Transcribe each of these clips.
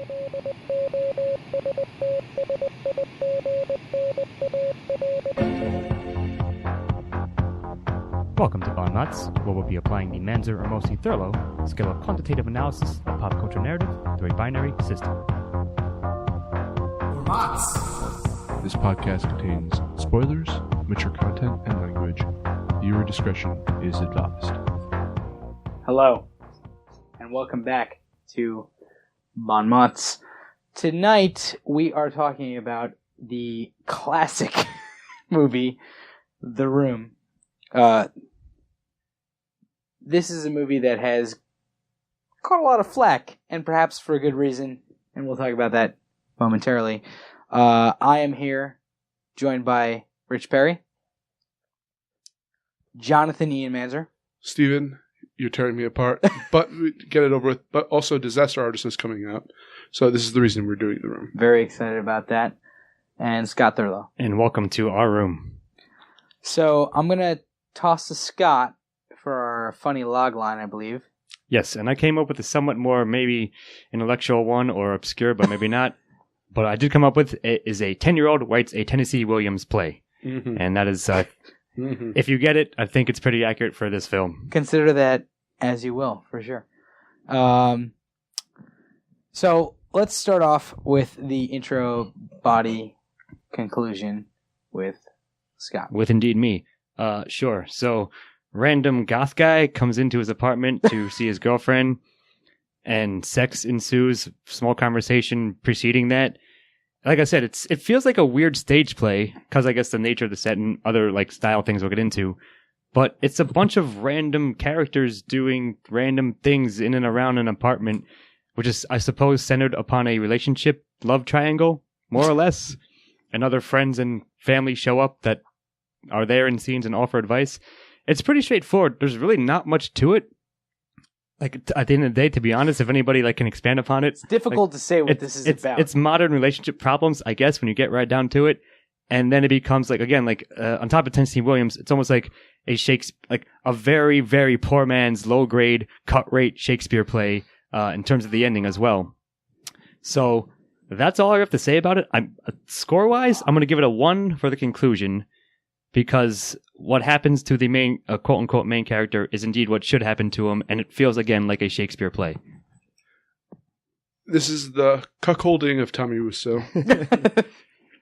Welcome to MOTS, where we'll be applying the Manzer or mostly Thurlow scale of quantitative analysis of pop culture narrative through a binary system. Or MOTS. This podcast contains spoilers, mature content, and language. Viewer discretion is advised. Hello, and welcome back to MOTS. Tonight, we are talking about the classic movie, The Room. This is a movie that has caught a lot of flack, and perhaps for a good reason, and we'll talk about that momentarily. I am here, joined by Rich Perry, Jonathan Ian Manzer, Steven, you're tearing me apart, but get it over with. But also, Disaster Artist is coming out, so this is the reason we're doing The Room. very excited about that, and Scott Thurlow. And welcome to our room. So, I'm going to toss to Scott for our funny log line, I believe. Yes, and I came up with a somewhat more maybe intellectual one or obscure, but maybe not. But I did come up with is a 10-year-old writes a Tennessee Williams play. Mm-hmm. And that is, if you get it, I think it's pretty accurate for this film. Consider that as you will, for sure. So let's start off with the intro body conclusion with Scott. With indeed me. Sure. So, random goth guy comes into his apartment to see his girlfriend, and sex ensues. Small conversation preceding that. Like I said, it feels like a weird stage play, because I guess the nature of the set and other like style things we'll get into. But it's a bunch of random characters doing random things in and around an apartment, which is, I suppose, centered upon a relationship love triangle, more or less. And other friends and family show up that are there in scenes and offer advice. It's pretty straightforward. There's really not much to it. Like, at the end of the day, to be honest, if anybody like can expand upon it. It's difficult to say what this is about. It's modern relationship problems, I guess, when you get right down to it. And then it becomes like, again, like on top of Tennessee Williams, it's almost like a Shakespeare, like a very, very poor man's low grade cut rate Shakespeare play in terms of the ending as well. So that's all I have to say about it. Score wise, I'm going to give it a 1 for the conclusion, because what happens to the main quote unquote main character is indeed what should happen to him, and it feels again like a Shakespeare play. This is the cuckolding of Tommy Wiseau.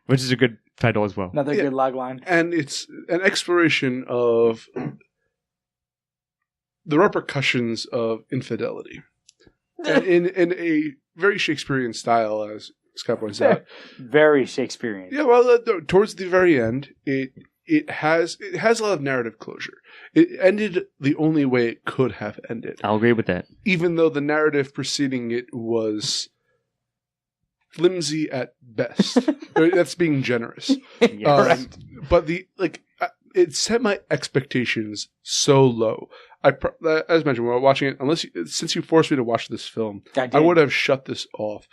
Which is a good title as well. Another good log line. And it's an exploration of the repercussions of infidelity. And in a very Shakespearean style, as Scott points out. Very Shakespearean. Yeah, well, towards the very end, it has a lot of narrative closure. It ended the only way it could have ended. I'll agree with that. Even though the narrative preceding it was flimsy at best. That's being generous. Yes. But it set my expectations so low. As mentioned, while watching it, since you forced me to watch this film, I would have shut this off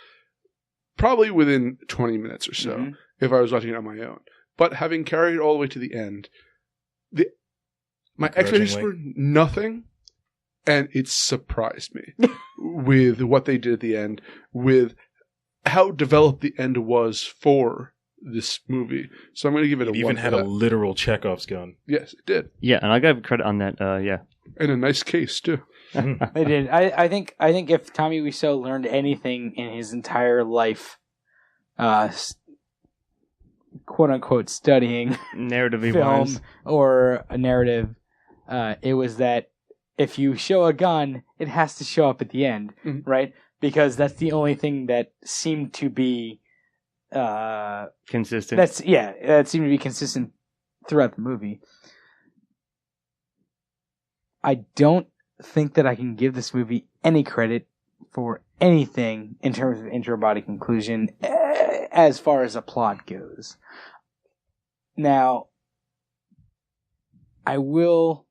probably within 20 minutes or so if I was watching it on my own. But having carried it all the way to the end, my expectations were nothing, and it surprised me with what they did at the end, with how developed the end was for this movie. So I'm going to give it a 1. It even had a literal Chekhov's gun. Yes, it did. Yeah, and I got credit on that. Yeah, and a nice case too. They did. I think if Tommy Wiseau learned anything in his entire life, quote unquote studying narrative film or a narrative, it was that if you show a gun, it has to show up at the end, right? Because that's the only thing that seemed to be consistent. That seemed to be consistent throughout the movie. I don't think that I can give this movie any credit for anything in terms of intro body conclusion as far as a plot goes. Now, I will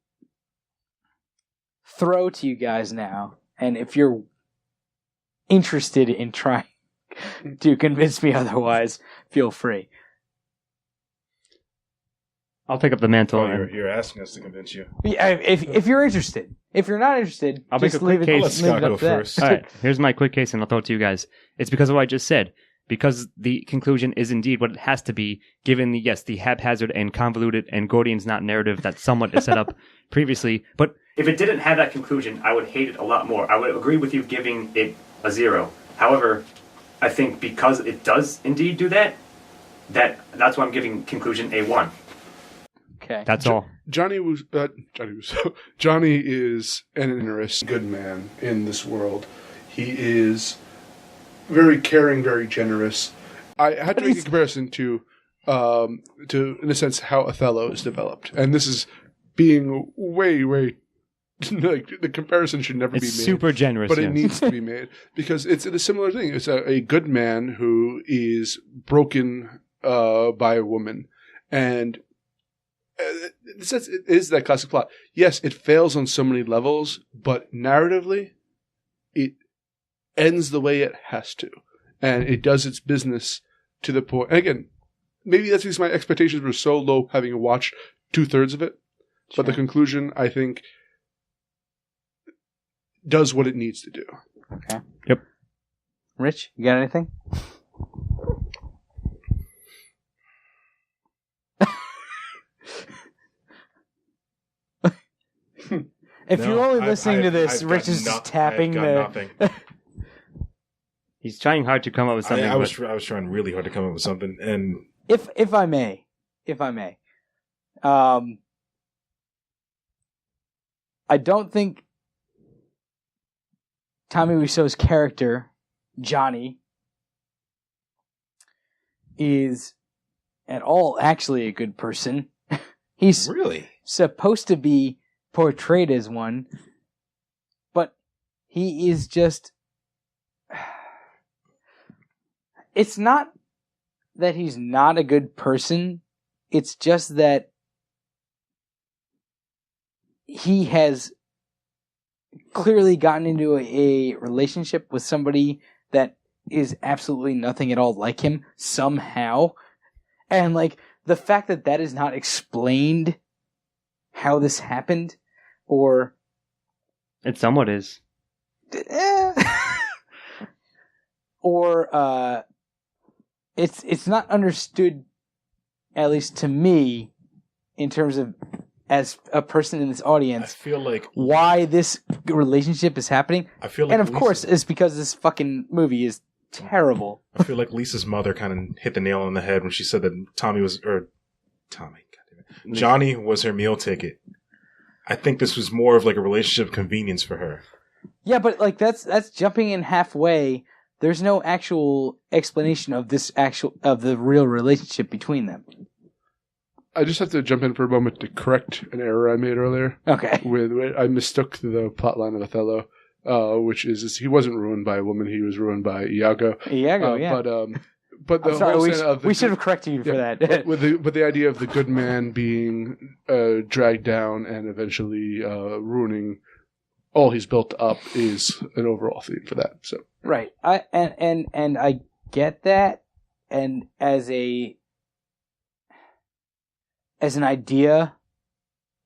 throw to you guys now, and if you're interested in trying to convince me otherwise, feel free. I'll pick up the mantle. Oh, you're asking us to convince you. Yeah, if you're interested. If you're not interested, I'll make just a quick leave case. it, Let Scott leave it go up to that. first. All right, here's my quick case, and I'll throw it to you guys. It's because of what I just said. Because the conclusion is indeed what it has to be, given the haphazard and convoluted and Gordian's knot narrative that somewhat is set up previously. But if it didn't have that conclusion, I would hate it a lot more. I would agree with you giving it a 0. However, I think because it does indeed do that, that's why I'm giving conclusion a 1. Okay. That's all. Johnny is an interesting, good man in this world. He is very caring, very generous. I had to make a comparison to, in a sense, how Othello is developed, and this is being way, like the comparison should never be made. It's super generous, but yes. it needs to be made because it's a similar thing. It's a good man who is broken by a woman, and in a sense, it is that classic plot. Yes, it fails on so many levels, but narratively, it ends the way it has to, and it does its business to the point. And again, maybe that's because my expectations were so low having watched 2/3 of it, but the conclusion, I think, does what it needs to do. Okay. Yep. Rich, you got anything? If No, you're only I've- listening to this, I've Rich got is just nothing. tapping I've got the. nothing. He's trying hard to come up with something. I was trying really hard to come up with something, and If I may, I don't think Tommy Wiseau's character, Johnny, is at all actually a good person. He's really, supposed to be portrayed as one, but he is just... It's not that he's not a good person, it's just that he has clearly gotten into a relationship with somebody that is absolutely nothing at all like him somehow. And like the fact that that is not explained how this happened, or It somewhat is. or it's not understood, at least to me, in terms of as a person in this I audience, feel like why this relationship is happening. I feel like, And of course, it's because this fucking movie is terrible. I feel like Lisa's mother kind of hit the nail on the head when she said that Johnny was her meal ticket. I think this was more of like a relationship convenience for her. Yeah, but like that's jumping in halfway. There's no actual explanation of the real relationship between them. I just have to jump in for a moment to correct an error I made earlier. Okay. I mistook the plotline of Othello, which is he wasn't ruined by a woman; he was ruined by Iago. Iago, yeah. But the I'm sorry, whole sense of we should have corrected you for that. But the idea of the good man being dragged down and eventually ruining all he's built up is an overall theme for that. So Right. I get that, and as an idea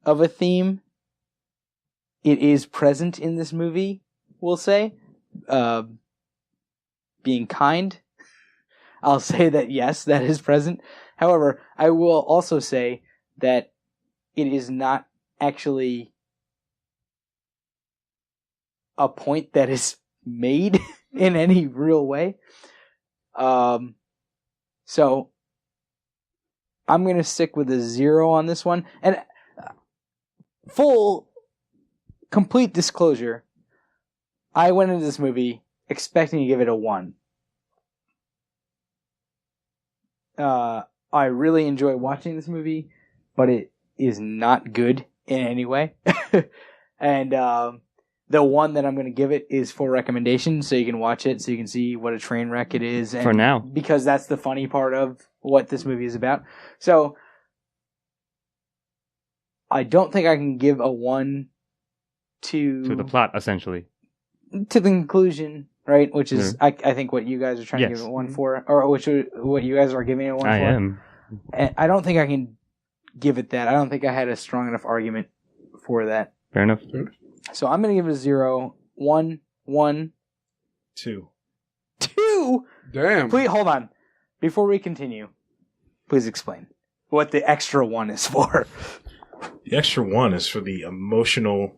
of a theme, it is present in this movie, we'll say. Being kind, I'll say that yes, that is present. However, I will also say that it is not actually a point that is made in any real way. So I'm going to stick with a 0 on this one. And complete disclosure, I went into this movie expecting to give it a 1. I really enjoy watching this movie, but it is not good in any way. And the one that I'm going to give it is for recommendation, so you can watch it, so you can see what a train wreck it is. And For now. because that's the funny part of what this movie is about. So I don't think I can give a 1 To the plot, essentially. to the conclusion, right? Which is, I think, what you guys are trying to Yes. give it 1 for, or what you guys are giving it 1 I for. am. And I don't think I can give it that. I don't think I had a strong enough argument for that. Fair enough. So I'm going to give it a 0, 1, 1, 2. 2. Damn. Please hold on. Before we continue, please explain what the extra 1 is for. The extra 1 is for the emotional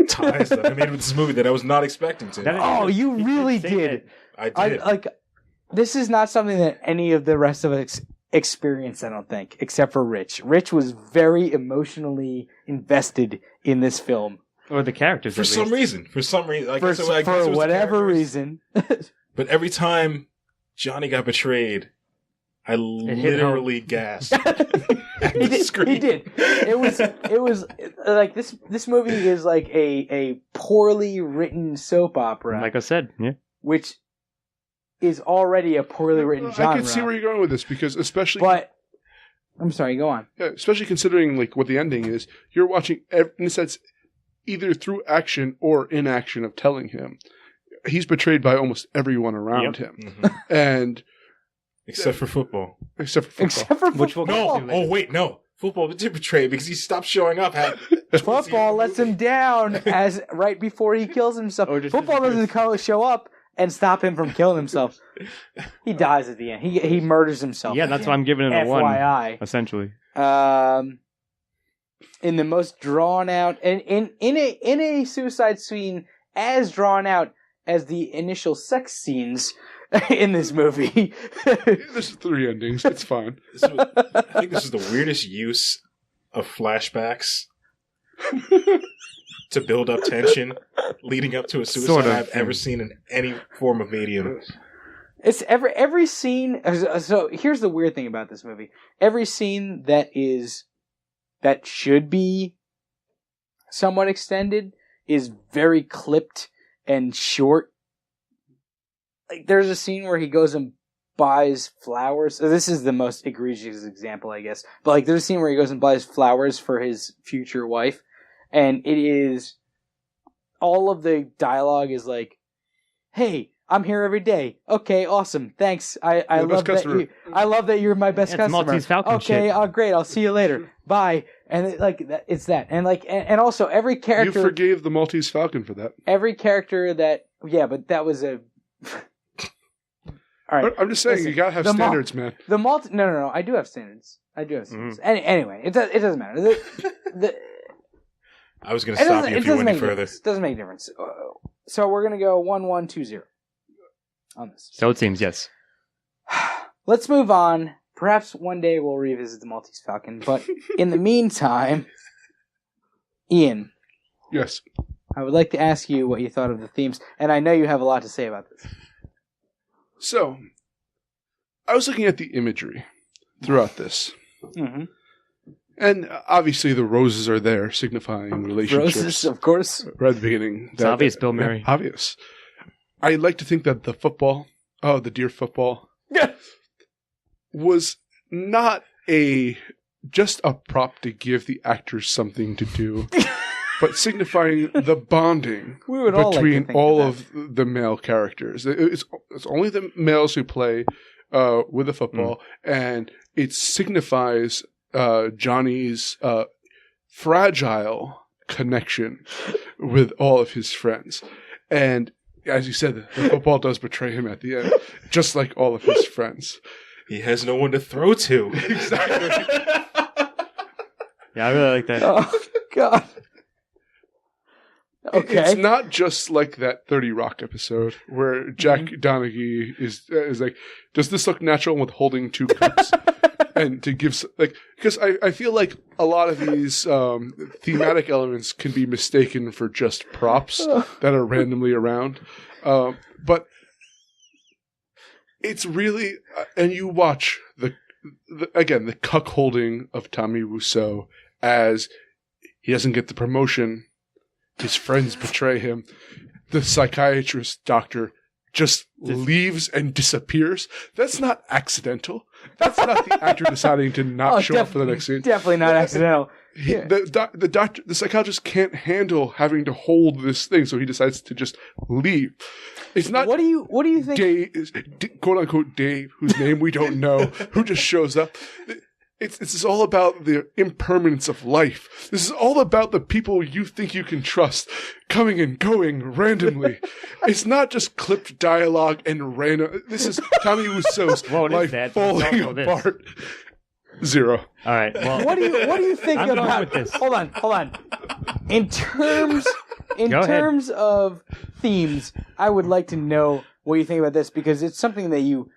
ties that I made with this movie that I was not expecting to. Oh, you really did. I did. This is not something that any of the rest of us experienced, I don't think, except for Rich. Rich was very emotionally invested in this film. Or the characters. For some reason. For whatever reason. But every time Johnny got betrayed, I literally gasped. He did. It was like this movie is like a poorly written soap opera. Like I said, yeah. Which is already a poorly written genre. I can see where you're going with this, because especially... But, I'm sorry, go on. Yeah, especially considering like what the ending is. You're watching, in a sense, either through action or inaction of telling him. He's betrayed by almost everyone around him. Mm-hmm. And... Except for football. Except for football. Which we'll no. Football did betray because he stopped showing up. Football lets him down as right before he kills himself. Football doesn't show up and stop him from killing himself. He dies at the end. He murders himself. Yeah, that's why I'm giving it a 1. FYI. Essentially. In the most drawn out, and in a suicide scene as drawn out as the initial sex scenes in this movie. There's 3 endings. It's fine. I think this is the weirdest use of flashbacks to build up tension leading up to a suicide I've ever seen in any form of medium. It's every scene. So here's the weird thing about this movie: every scene that should be somewhat extended is very clipped and short. Like, there's a scene where he goes and buys flowers. So this is the most egregious example, I guess. But like, there's a scene where he goes and buys flowers for his future wife, and it is all of the dialogue is like, "Hey, I'm here every day. Okay, awesome. Thanks. I love that you're my best customer. Maltese Falcon okay, shit. Great. I'll see you later. Bye." And it's that. And like, and also every character. You forgave the Maltese Falcon for that. Every character but that was a. All right. I'm just saying, listen, you gotta have standards, man. No. I do have standards. Mm-hmm. Anyway, it doesn't matter. I was going to stop you if you went any further. It doesn't make a difference. So we're going to go 1-1-2-0 on this. So it seems, yes. Let's move on. Perhaps one day we'll revisit the Maltese Falcon, but in the meantime, Ian. Yes. I would like to ask you what you thought of the themes, and I know you have a lot to say about this. So, I was looking at the imagery throughout this. Mm-hmm. And obviously the roses are there, signifying relationships. Roses, of course. Right at the beginning. It's obvious, Bill Murray. Yeah, obvious. I like to think that the deer football, was not just a prop to give the actors something to do, but signifying the bonding between all of the male characters. It's only the males who play with the football, and it signifies Johnny's fragile connection with all of his friends. And as you said, the football does betray him at the end, just like all of his friends. He has no one to throw to. Exactly. Yeah, I really like that. Oh, God. Okay. It's not just like that 30 Rock episode where Jack Donaghy is like, does this look natural with holding 2 cups? And to give, because I feel like a lot of these thematic elements can be mistaken for just props that are randomly around. But it's really, and you watch the cuckolding of Tommy Wiseau as he doesn't get the promotion. His friends betray him. The psychiatrist doctor just leaves and disappears. That's not accidental. That's not the actor deciding to not show up for the next scene. Definitely not accidental. The psychiatrist can't handle having to hold this thing, so he decides to just leave. It's not. What do you think? Dave, quote unquote Dave, whose name we don't know, who just shows up. This is all about the impermanence of life. This is all about the people you think you can trust coming and going randomly. It's not just clipped dialogue and random. This is Tommy Wiseau's life falling apart. 0. All right. Well, What do you think I'm going about with this. Hold on. In terms of themes, I would like to know what you think about this because it's something that you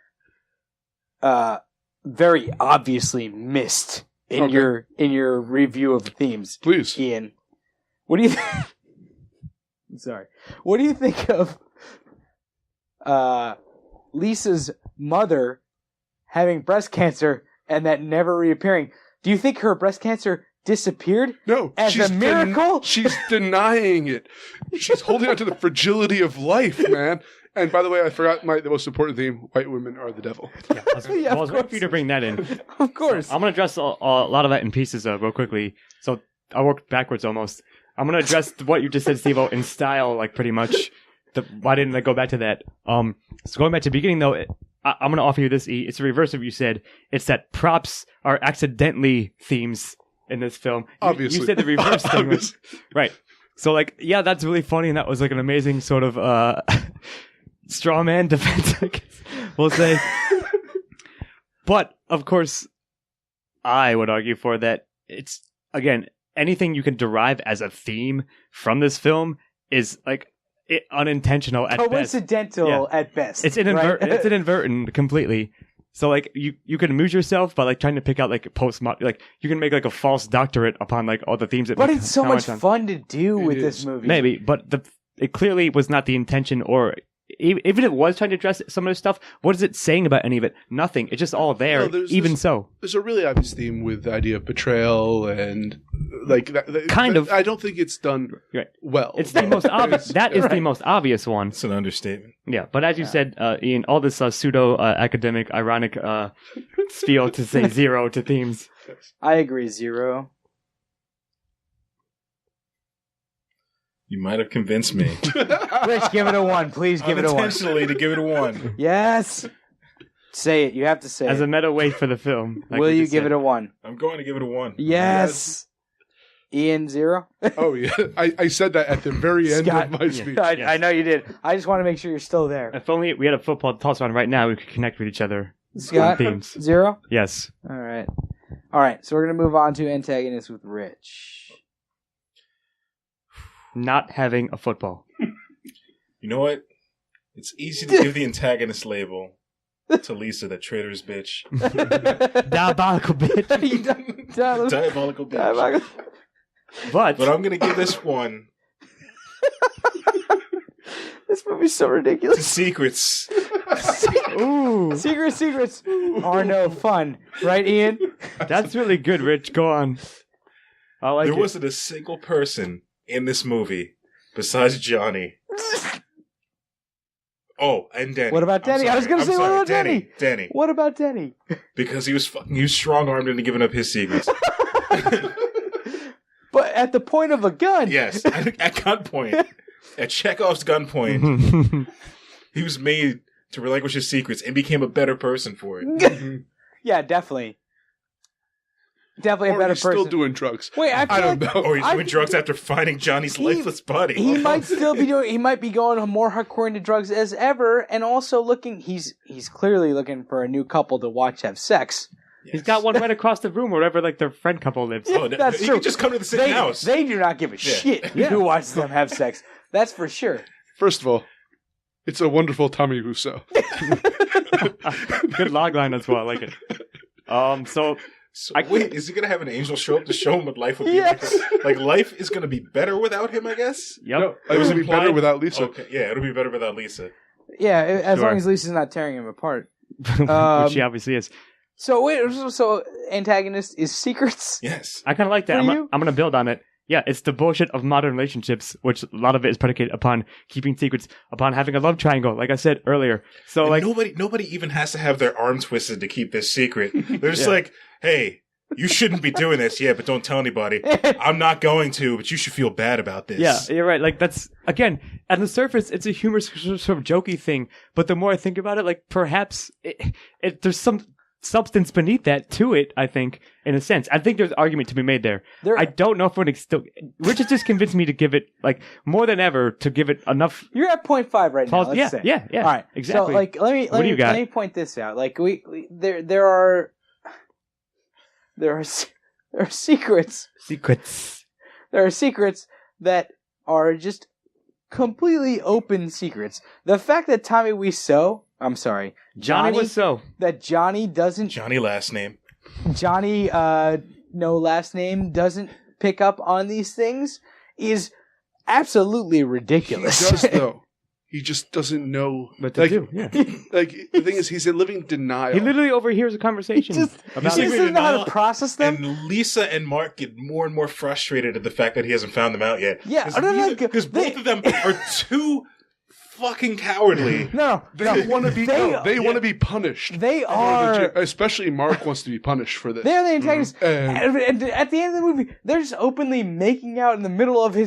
very obviously missed in your review of the themes. Please. Ian. What do you I'm sorry. What do you think of Lisa's mother having breast cancer and that never reappearing? Do you think her breast cancer disappeared? No. As a miracle? She's denying it. She's holding on to the fragility of life, man. And by the way, I forgot the most important theme. White women are the devil. Yeah, I was waiting for you to bring that in. Of course. So I'm going to address a lot of that in pieces real quickly. So I worked backwards almost. I'm going to address what you just said, Steve-O, in style, like pretty much. Why didn't I go back to that? So going back to the beginning, though, I'm going to offer you this, E. It's the reverse of what you said. It's that props are accidentally themes in this film. Obviously. You said the reverse thing. Was, right. So, like, yeah, that's really funny, and that was like an amazing sort of straw man defense, I guess we'll say. But, of course, I would argue for that it's, again, anything you can derive as a theme from this film is, like, unintentional at best. Coincidental at best. It's inadvertent completely. So, like, you can amuse yourself by, like, trying to pick out, like, postmodern, like, you can make, like, a false doctorate upon, like, all the themes that But it's so much fun to do with this movie. Maybe, but it clearly was not the intention, or even if it was trying to address some of this stuff, what is it saying about any of it? Nothing. It's just all there, so. There's a really obvious theme with the idea of betrayal and, like, that kind of. I don't think it's done well. It's the most obvious. That is the most obvious one. It's an understatement. Yeah, but as you said, Ian, all this pseudo-academic, ironic spiel to say 0 to themes. I agree, 0. You might have convinced me. Rich, give it a 1. Please give it a 1. Unintentionally to give it a 1. Yes. Say it. You have to say As it. a meta weight for the film. Will you give it a 1? I'm going to give it a 1. Yes. Ian, 0? Oh, yeah. I said that at the very end Scott, of my speech. I know you did. I just want to make sure you're still there. If only we had a football toss on right now, we could connect with each other. Scott, themes. 0? Yes. All right. So we're going to move on to antagonists with Rich. Not having a football. You know what? It's easy to give the antagonist label to Lisa, that traitorous bitch. Diabolical bitch. Diabolical bitch. But I'm going to give this one This movie's so ridiculous. to Secrets. ooh, Secrets are no fun. Right, Ian? that's really good, Rich. Go on. I like There it. wasn't a single person in this movie besides Johnny. Oh, and Denny. What about Denny? I was going to say, what about Denny? Denny. What about Denny? Because he was strong-armed into giving up his secrets. But at the point of a gun. Yes, at gunpoint. At Chekhov's gunpoint. He was made to relinquish his secrets and became a better person for it. Yeah, definitely. Definitely a Or better he's person. still doing drugs. Wait, I don't know. Or he's doing drugs after finding Johnny's lifeless body. He might still be doing. He might be going more hardcore into drugs as ever, and also looking. He's clearly looking for a new couple to watch have sex. Yes. He's got one right across the room, wherever like their friend couple lives. Oh, That's he true. could just come to the same house. They do not give a shit who watches them have sex. That's for sure. First of all, it's a wonderful Tommy Wiseau. Good logline as well. I like it. So wait, is he going to have an angel show up to show him what life would be Yes. like? Like, life is going to be better without him, I guess? yep. No, it would be better without Lisa. Okay, yeah, it'll be better without Lisa. Yeah, as Sure. long as Lisa's not tearing him apart. Which she obviously is. So wait, so antagonist is secrets. Yes. I kind of like that. For I'm you? going to build on it. Yeah, it's the bullshit of modern relationships, which a lot of it is predicated upon keeping secrets, upon having a love triangle, like I said earlier. So, And like, nobody even has to have their arm twisted to keep this secret. They're just like, hey, you shouldn't be doing this. Yeah, but don't tell anybody. I'm not going to, but you should feel bad about this. yeah, you're right. Like, that's, again, on the surface, it's a humorous sort of jokey thing, but the more I think about it, like, perhaps there's some substance beneath that to it, I think, in a sense. I think there's argument to be made there. I don't know if we're still... Rich has just convinced me to give it, like, more than ever, to give it enough... You're at 0.5 right now, let's say. Yeah. All right, exactly. So, like, let me point this out. Like, there are secrets. There are secrets that are just completely open secrets. The fact that Tommy Wiseau... I'm sorry. Johnny Wiseau. That Johnny doesn't... Johnny last name. Johnny, no last name, doesn't pick up on these things is absolutely ridiculous. He does, though. He just doesn't know what to do. Yeah. Like, the thing is, he's in living denial. He literally overhears a conversation. He doesn't know how to process them. And Lisa and Mark get more and more frustrated at the fact that he hasn't found them out yet. Yeah. Because both of them are too... fucking cowardly. They want to be. They want to be punished. They are, especially Mark wants to be punished for this. They're the antagonists. And at the end of the movie, they're just openly making out in the middle of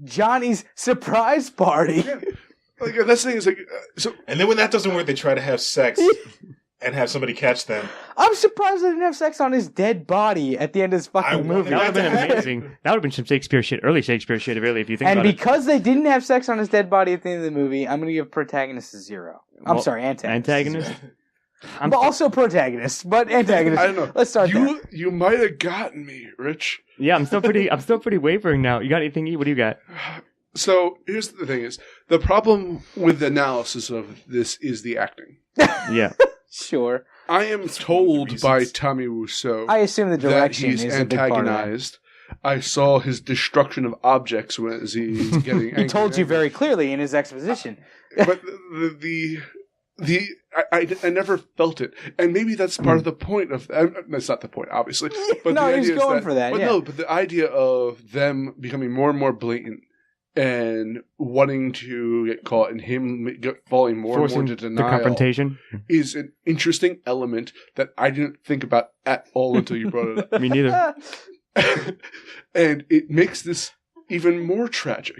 Johnny's surprise party. Yeah. Like that's the thing is like so. And then when that doesn't work, they try to have sex and have somebody catch them. I'm surprised they didn't have sex on his dead body at the end of this fucking movie. That would have been amazing. That would have been some Shakespeare shit, early Shakespeare shit, really, if you think about it. And because they didn't have sex on his dead body at the end of the movie, I'm going to give protagonist a 0. I'm sorry, antagonist. Antagonist? But also protagonist, but antagonist. I don't know. Let's start there. You might have gotten me, Rich. Yeah, I'm still pretty wavering now. You got anything, E? What do you got? So here's the thing: is the problem with the analysis of this is the acting. Yeah. Sure. I am told by Tommy Wiseau I assume the direction that he's is a big part of that. antagonized. I saw his destruction of objects as he's getting angry. He told you very clearly in his exposition. But I never felt it. And maybe that's part of the point of... that's not the point, obviously. But no, the he's idea going for that, But yeah. no, but the idea of them becoming more and more blatant and wanting to get caught and him falling more Forcing and more to denial the confrontation is an interesting element that I didn't think about at all until you brought it up. Me neither. And it makes this even more tragic.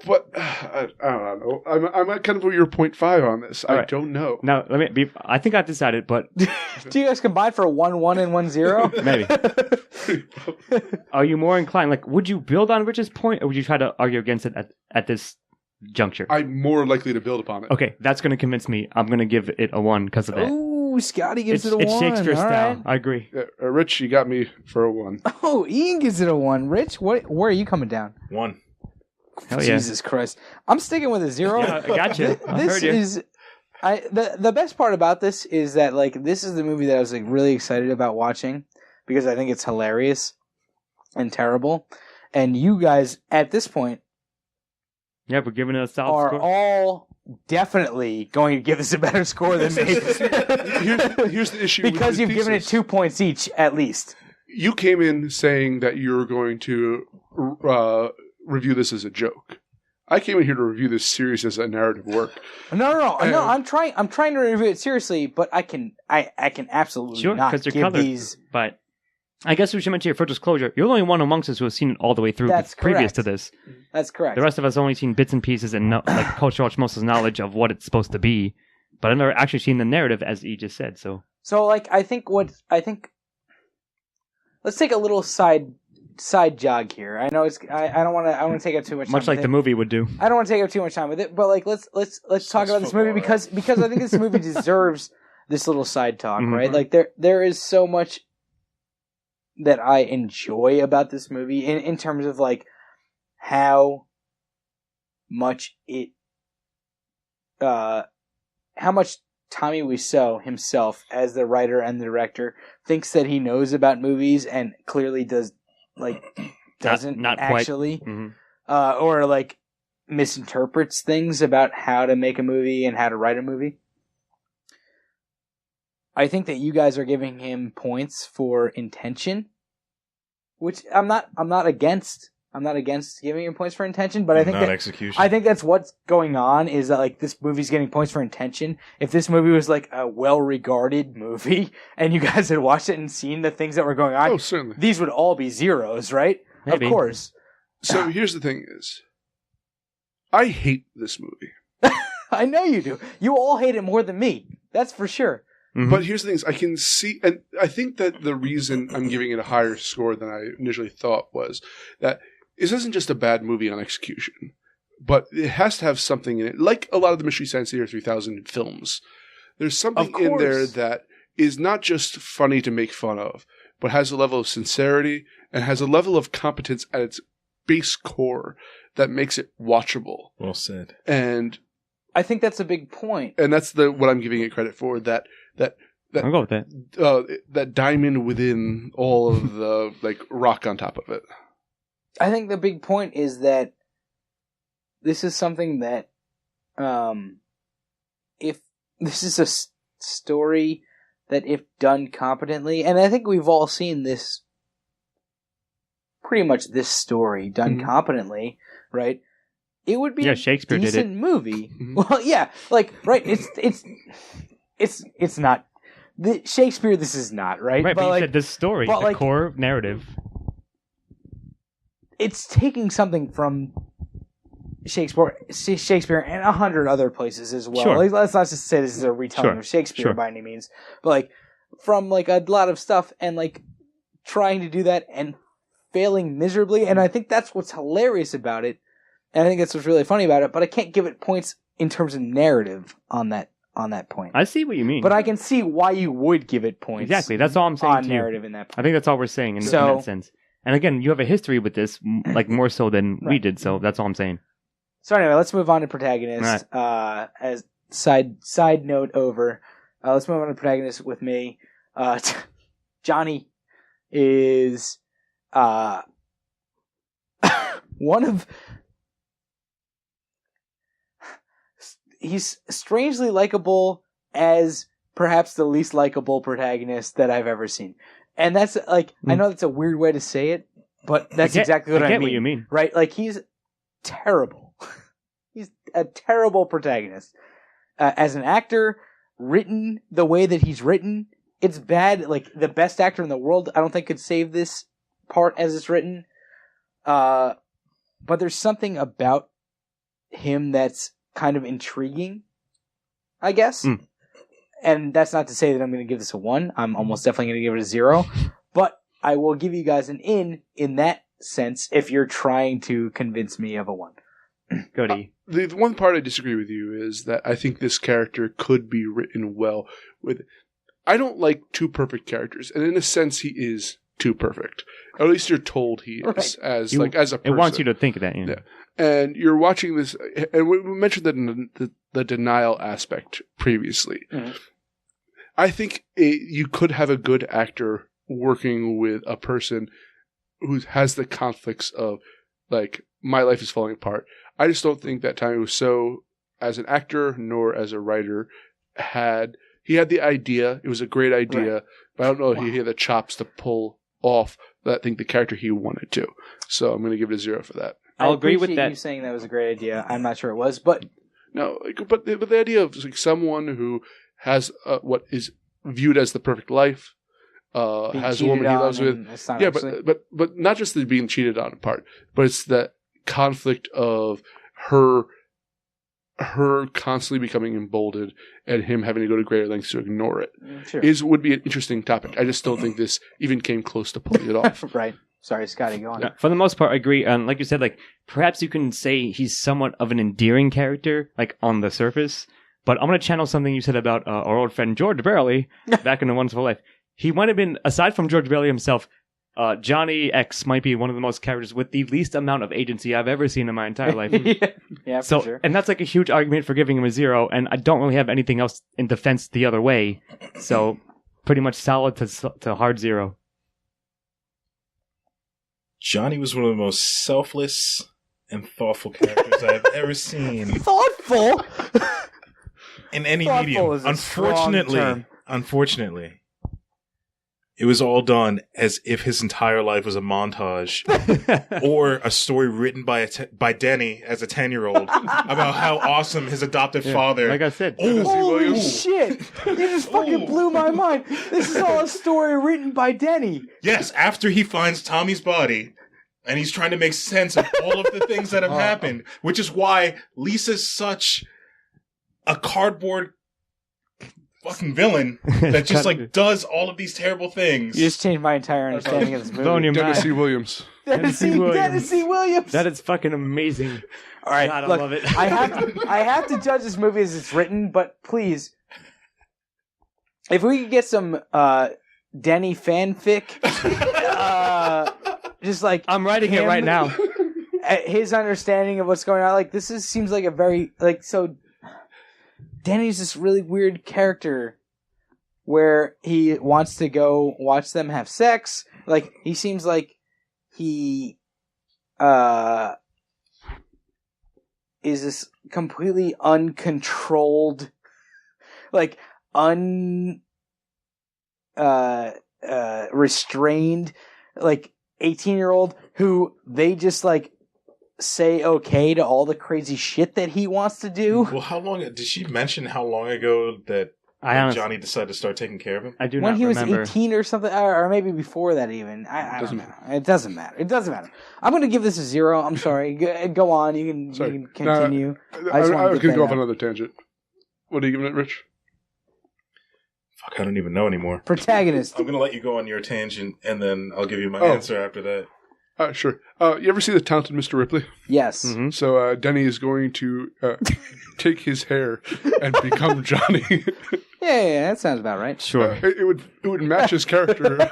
But I don't know. I'm at kind of your 0.5 on this. All I right. don't know. Now, let me be... I think I've decided, but... Do you guys combine for a 1-1 and 1-0? Maybe. Are you more inclined... Like, would you build on Rich's point, or would you try to argue against it at this juncture? I'm more likely to build upon it. Okay, that's going to convince me. I'm going to give it a 1 because of that. Ooh, Scotty gives it a 1. It's Shakespeare All style. right. I agree. Rich, you got me for a 1. Oh, Ian gives it a 1. Rich, where are you coming down? 1. Hell yeah. Jesus Christ. I'm sticking with a 0. Yeah, I gotcha. I This heard you. is... the best part about this is that, like, this is the movie that I was, like, really excited about watching because I think it's hilarious and terrible. And you guys, at this point, Yeah, we're giving it a solid are score. all definitely going to give this a better score than me. Here's the issue. Because with you've given it 2 points each, at least. You came in saying that you were going to review this as a joke. I came in here to review this series as a narrative work. No. I'm trying to review it seriously, but I can absolutely Sure, not because they're give colored. these. But I guess we should mention here for disclosure, you're the only one amongst us who has seen it all the way through That's previous correct. to this. That's correct. The rest of us only seen bits and pieces and like cultural osmosis knowledge of what it's supposed to be. But I've never actually seen the narrative, as E just said. So like, I think let's take a little side jog here. I know I don't want to take up too much time. much like with the it. movie would do. I don't want to take up too much time with it, but like let's talk about this movie because I think this movie deserves this little side talk, Mhm. right? Like there is so much that I enjoy about this movie in terms of like how much how much Tommy Wiseau himself as the writer and the director thinks that he knows about movies and clearly doesn't Not quite. actually Mhm. or like misinterprets things about how to make a movie and how to write a movie. I think that you guys are giving him points for intention, which I'm not against. I'm not against giving him points for intention, but I think Not execution. I think that's what's going on is that like this movie's getting points for intention. If this movie was like a well-regarded movie and you guys had watched it and seen the things that were going on, Oh, certainly. these would all be zeros, right? Maybe. Of course. So here's the thing is, I hate this movie. I know you do. You all hate it more than me. That's for sure. Mm-hmm. But here's the thing: I can see, and I think that the reason I'm giving it a higher score than I initially thought was that this isn't just a bad movie on execution, but it has to have something in it, like a lot of the Mystery Science Theater 3000 films. There's something in there that is not just funny to make fun of, but has a level of sincerity and has a level of competence at its base core that makes it watchable. Well said. And I think that's a big point. And that's what I'm giving it credit for. That I'll go with that. That diamond within all of the rock on top of it. I think the big point is that this is something that, if this is a story that, if done competently, and I think we've all seen this, pretty much this story done competently, right? It would be Shakespeare a decent did it. movie. Well, yeah, right. It's not Shakespeare. This is not right. Right, but you said this story, the core narrative. It's taking something from Shakespeare and 100 other places as well. Sure. Let's not just say this is a retelling of Shakespeare by any means, but from a lot of stuff and trying to do that and failing miserably. And I think that's what's hilarious about it. And I think that's what's really funny about it. But I can't give it points in terms of narrative on that point. I see what you mean, but I can see why you would give it points. Exactly, that's all I'm saying. On narrative in that point. I think that's all we're saying in that sense. And again, you have a history with this, more so than we did. So that's all I'm saying. So anyway, let's move on to protagonist. Right. As side note over, let's move on to protagonist with me. Johnny is one of. He's strangely likable as perhaps the least likable protagonist that I've ever seen. And that's I know that's a weird way to say it, but that's exactly what I mean. I get what you mean. Right? He's terrible. He's a terrible protagonist. As an actor, written the way that he's written, it's bad. The best actor in the world, I don't think could save this part as it's written. But there's something about him that's kind of intriguing, I guess. And that's not to say that I'm going to give this a 1. I'm almost definitely going to give it a 0. But I will give you guys an in that sense if you're trying to convince me of a 1. Cody. The one part I disagree with you is that I think this character could be written well. I don't like too perfect characters, and in a sense, he is too perfect. Or at least you're told he is as a person. It wants you to think that. Yeah. And you're watching this, and we mentioned the denial aspect previously. Mm-hmm. I think you could have a good actor working with a person who has the conflicts of, my life is falling apart. I just don't think that Tommy Wiseau, as an actor nor as a writer, he had the idea. It was a great idea, but I don't know if he had the chops to pull off the character he wanted to. So I'm going to give it a 0 for that. I'll agree with that. You saying that was a great idea. I'm not sure it was, but no. But the idea of someone who has what is viewed as the perfect life, has a woman he loves with. Yeah, but not just the being cheated on part, but it's that conflict of her constantly becoming emboldened and him having to go to greater lengths to ignore it. Sure. Would be an interesting topic. I just don't think this even came close to pulling it off. Right. Sorry, Scotty, go on. For the most part, I agree. Like you said, perhaps you can say he's somewhat of an endearing character, on the surface. But I'm going to channel something you said about our old friend George Bailey back in The Wonderful Life. He might have been, aside from George Bailey himself, Johnny X might be one of the most characters with the least amount of agency I've ever seen in my entire life. Yeah, for sure. And that's a huge argument for giving him a 0, and I don't really have anything else in defense the other way. So pretty much solid to hard 0. Johnny was one of the most selfless and thoughtful characters I've ever seen. Thoughtful? In any Thoughtful medium. Unfortunately, it was all done as if his entire life was a montage or a story written by Denny as a 10-year-old about how awesome his adoptive father. Like I said. Holy shit! You just fucking blew my mind. This is all a story written by Denny. Yes, after he finds Tommy's body and he's trying to make sense of all of the things that have happened, which is why Lisa's such a cardboard fucking villain that just like does all of these terrible things. You just changed my entire understanding of this movie. Dennis C. Williams. Dennis C. Williams. That is fucking amazing. All right, God, I look, love it. I have to judge this movie as it's written, but please, if we could get some Denny fanfic, just like I'm writing it right now. His understanding of what's going on, like seems like a very so. Denny's this really weird character where he wants to go watch them have sex. Like he seems like he is this completely uncontrolled, like restrained, like 18-year-old who they just like say okay to all the crazy shit that he wants to do. Well, how long did she mention how long ago that Johnny decided to start taking care of him? I do when not he remember. was 18 or something, or maybe before that even. I don't know. It doesn't matter. It doesn't matter. I'm going to give this a 0. I'm sorry. Go on. You can continue. I was going to go off another tangent. What are you giving it, Rich? Fuck, I don't even know anymore. Protagonist. I'm going to let you go on your tangent, and then I'll give you my answer after that. Sure. You ever see The Talented Mr. Ripley? Yes. Mm-hmm. So Denny is going to take his hair and become Johnny. Yeah, that sounds about right. Sure. It would match his character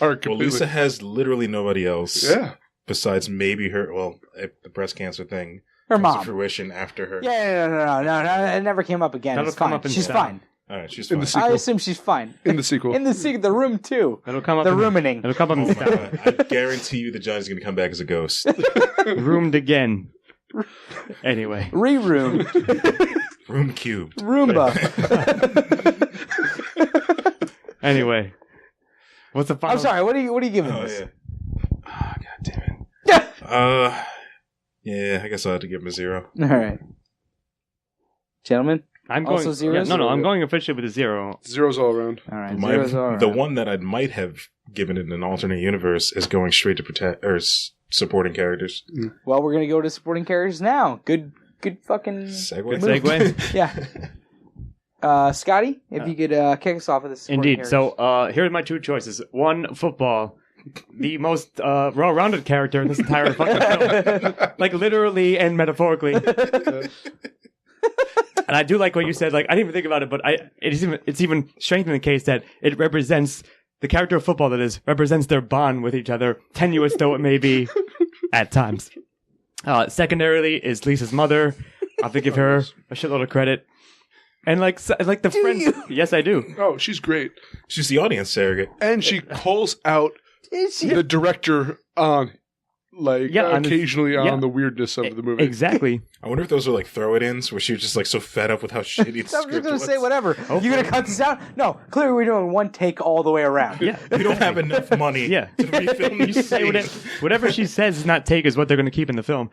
arc completely. Well, Lisa has literally nobody else. Yeah. Besides maybe her. Well, the breast cancer thing. Her comes mom. to fruition after her. Yeah, no. It never came up again. That'll It's come fine. up in She's style. fine. All right, she's In fine. the sequel. I assume she's fine. In the sequel. In the room too. It'll come up. The rooming. It'll come up Oh in my style. God. I guarantee you that Johnny's going to come back as a ghost. Roomed again. Anyway. Re-room. Room cubed. Roomba. Anyway. What's the final? I'm sorry. What are you giving Oh, this? yeah. Oh, God damn it. Yeah, I guess I'll have to give him a 0. All right, gentlemen. I'm going. Also zeros? No, I'm going officially with a 0. 0s all around. All right, My- zeros all right. The one that I might have given it an alternate universe is going straight to supporting characters. Well, we're gonna go to supporting characters now. Good fucking Segue. Good segue. Yeah. Scotty, if you could kick us off with this. Indeed. So here are my two choices. One, football. The most well-rounded character in this entire fucking film. Like literally and metaphorically. And I do like what you said. Like I didn't even think about it, but it's even strengthening the case that it represents the character of football. That is represents their bond with each other, tenuous though it may be at times. Secondarily is Lisa's mother. I'll have to give her a shitload of credit. And like the friends. you? Yes, I do. Oh, she's great. She's the audience surrogate. And she calls out the director on, occasionally on the weirdness of the movie. Exactly. I wonder if those are like throw-it-ins where she was just like so fed up with how shitty the I'm just script gonna was. say whatever. You gonna cut this out? No. Clearly, we're doing one take all the way around. Yeah. We don't have enough money Yeah. to refilm You these say scenes. whatever she says is not take is what they're going to keep in the film.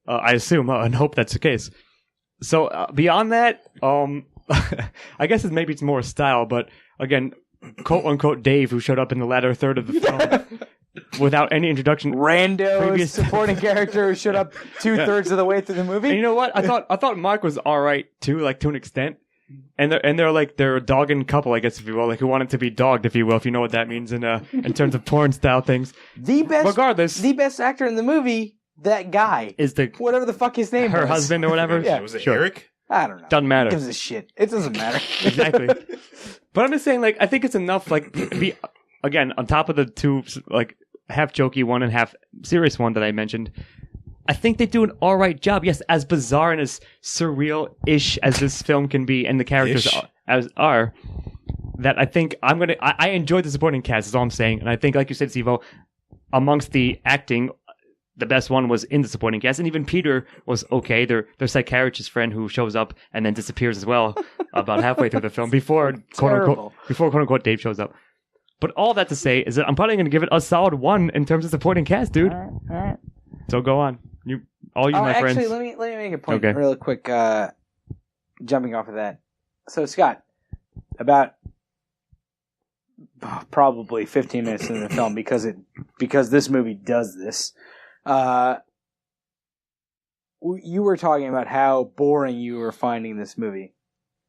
I assume and hope that's the case. So beyond that, I guess maybe it's more style, but again, quote unquote Dave, who showed up in the latter third of the film without any introduction. Rando Previous- supporting character who showed up 2/3 of the way through the movie. And you know what? I thought Mark was all right too, like to an extent. And they're a dog and couple, I guess, if you will, like who wanted to be dogged, if you will, if you know what that means in terms of porn style things. Regardless, the best actor in the movie, that guy is the whatever the fuck his name her was. husband or whatever. Yeah. Was it Sure. Eric? I don't know. Doesn't matter. Who gives a shit. It doesn't matter. Exactly. But I'm just saying, like, I think it's enough, like, be again on top of the two, like, half jokey one and half serious one that I mentioned. I think they do an all right job. Yes, as bizarre and as surreal-ish as this film can be, and the characters are. That I think I enjoyed the supporting cast. Is all I'm saying, and I think, like you said, Steve-O, amongst the acting, the best one was in the supporting cast, and even Peter was okay. Their psychiatrist friend who shows up and then disappears as well about halfway through the film before quote unquote Dave shows up. But all that to say is that I'm probably going to give it a solid 1 in terms of supporting cast, dude. All right. So go on, my friends. Actually, let me make a point Okay. real quick. Jumping off of that. So Scott, about probably 15 minutes into the film, because this movie does this. You were talking about how boring you were finding this movie.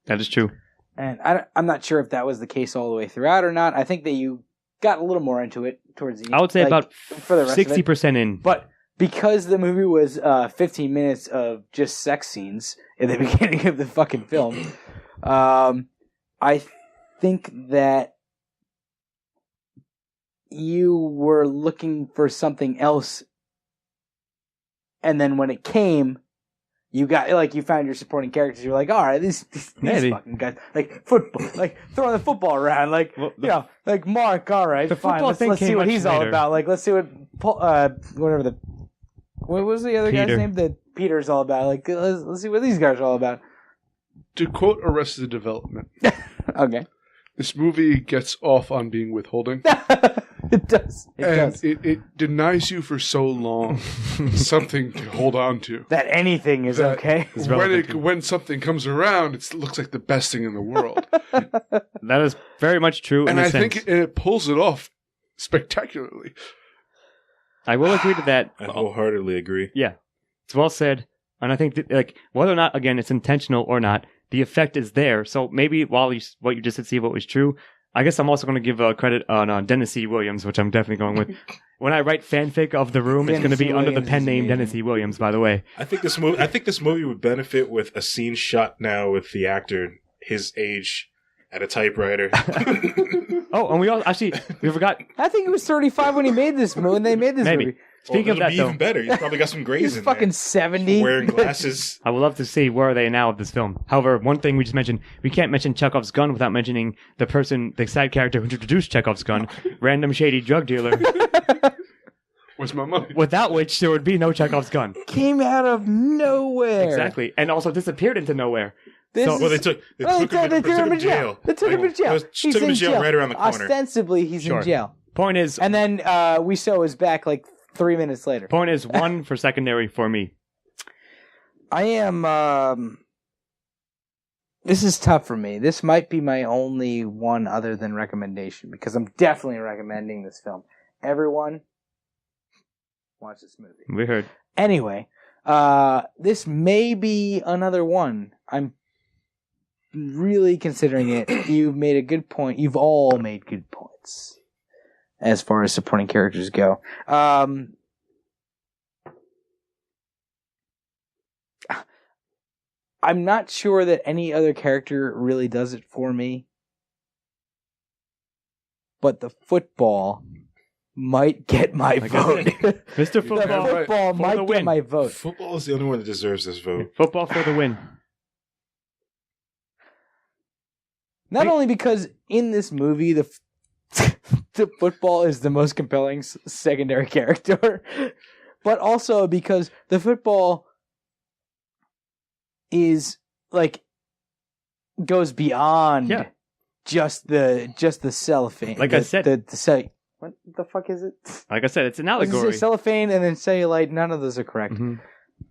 That is true. And I'm not sure if that was the case all the way throughout or not. I think that you got a little more into it towards the end. I would say about for the rest 60% in. But because the movie was 15 minutes of just sex scenes in the beginning of the fucking film, I think that you were looking for something else, and then when it came, you found your supporting characters. You're like, all right, these fucking guys, like football, like throwing the football around, like like Mark. All right, fine. Let's see what he's all about. Like, let's see what what was the other guy's name? That Peter's all about. Like, let's see what these guys are all about. To quote Arrested Development, okay, this movie gets off on being withholding. It does. It denies you for so long something to hold on to. That anything is okay. When something comes around, it looks like the best thing in the world. That is very much true. And I think it pulls it off spectacularly. I will agree to that. I wholeheartedly agree. Yeah, it's well said. And I think that, whether or not, again, it's intentional or not, the effect is there. So maybe what you just said, Steve, what was true. I guess I'm also going to give credit on Dennis C. Williams, which I'm definitely going with. When I write fanfic of The Room, it's going to be under the pen name Dennis C. Williams, by the way. I think this movie would benefit with a scene shot now with the actor his age at a typewriter. Oh, and we forgot. I think he was 35 when they made this movie. Speaking of that, though, even better. He's probably got some grays he's in fucking there. 70. Wearing glasses. I would love to see where are they now of this film. However, one thing we just mentioned, we can't mention Chekhov's gun without mentioning the side character who introduced Chekhov's gun, random shady drug dealer. Where's my money? Without which there would be no Chekhov's gun. Came out of nowhere. Exactly, and also disappeared into nowhere. They took him to jail. They took him to jail. Took him to jail right around the corner. Ostensibly, he's in jail. Point is, and then we saw his back 3 minutes later. Point is, 1 for secondary for me. I am. This is tough for me. This might be my only one other than recommendation because I'm definitely recommending this film. Everyone, watch this movie. We heard. Anyway, this may be another one. I'm really considering it. You've made a good point. You've all made good points as far as supporting characters go. I'm not sure that any other character really does it for me, but the football might get my vote. Mr. Football, the football might get my vote. Football is the only one that deserves this vote. Football for the win. Not only because in this movie the football is the most compelling secondary character, but also because the football is goes beyond just the cellophane. Like I said, what the fuck is it? Like I said, it's an allegory. It's cellophane and then cellulite. None of those are correct. Mm-hmm.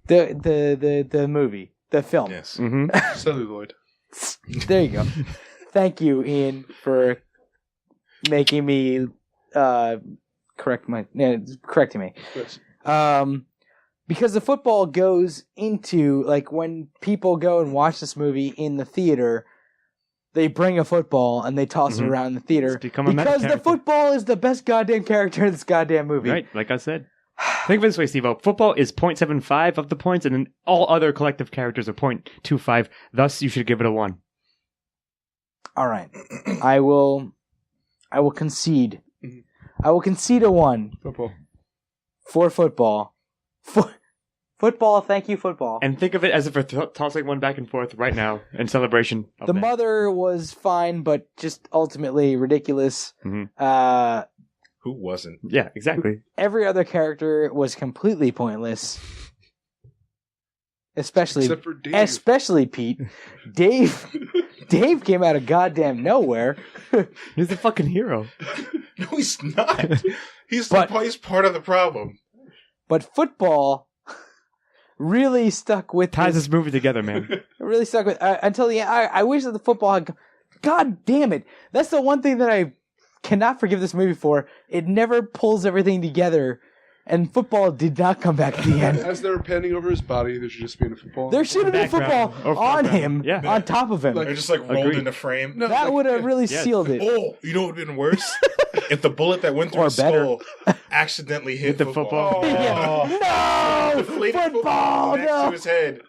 The movie, the film. Yes. Mm-hmm. Celluloid. There you go. Thank you, Ian, for making me correcting me. Yes. Because the football goes into when people go and watch this movie in the theater, they bring a football and they toss it around the theater because the football is the best goddamn character in this goddamn movie. Right, like I said. Think of it this way, Steve. Football is 0.75 of the points, and then all other collective characters are 0.25. Thus, you should give it a 1. All right, I will concede. I will concede a 1. Football. For football. Football, thank you, football. And think of it as if we're tossing one back and forth right now in celebration. The mother was fine, but just ultimately ridiculous. Mm-hmm. Who wasn't? Yeah, exactly. Every other character was completely pointless. Especially Pete. Dave came out of goddamn nowhere. He's the fucking hero. No, he's not. He's part of the problem. But football really stuck with ties this movie together, man. Really stuck with until the end. I wish that the football had. God damn it! That's the one thing that I cannot forgive this movie for. It never pulls everything together And football did not come back at the end. As they were panning over his body, there should just be a football. There should have been Background. football Or on foreground. him, on top of him. They're just like rolled Agreed. into frame. No, That like, would have yeah. really Yes. sealed it. Oh, you know what would have been worse? If the bullet that went through Or his better. skull accidentally hit the football. Oh. Yeah. No! Deflated Football! next No! to his head.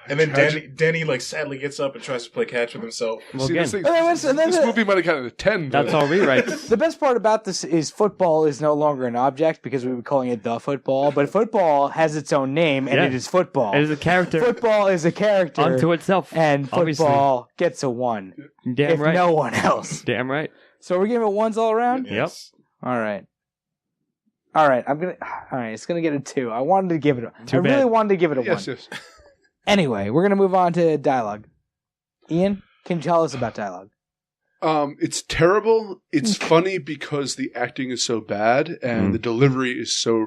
And then Tragic. Denny like sadly gets up and tries to play catch with himself. Well, See, again, this, thing, And then what's- and then this the- movie might have gotten a 10. but- that's all rewrites. The best part about this is football is no longer an object because we were calling it the football, but football has its own name and Yeah. it is football. It is a character Football is a character unto itself. and obviously. football gets a 1. Damn if right. no one else. Damn right. So we're giving it 1s all around? Yes. All right. All right, it's going to get a 2. I wanted to give it a Too I really bad. wanted to give it a 1. Yes. Anyway, we're going to move on to dialogue. Ian, can you tell us about dialogue? It's terrible. It's funny because the acting is so bad and the delivery is so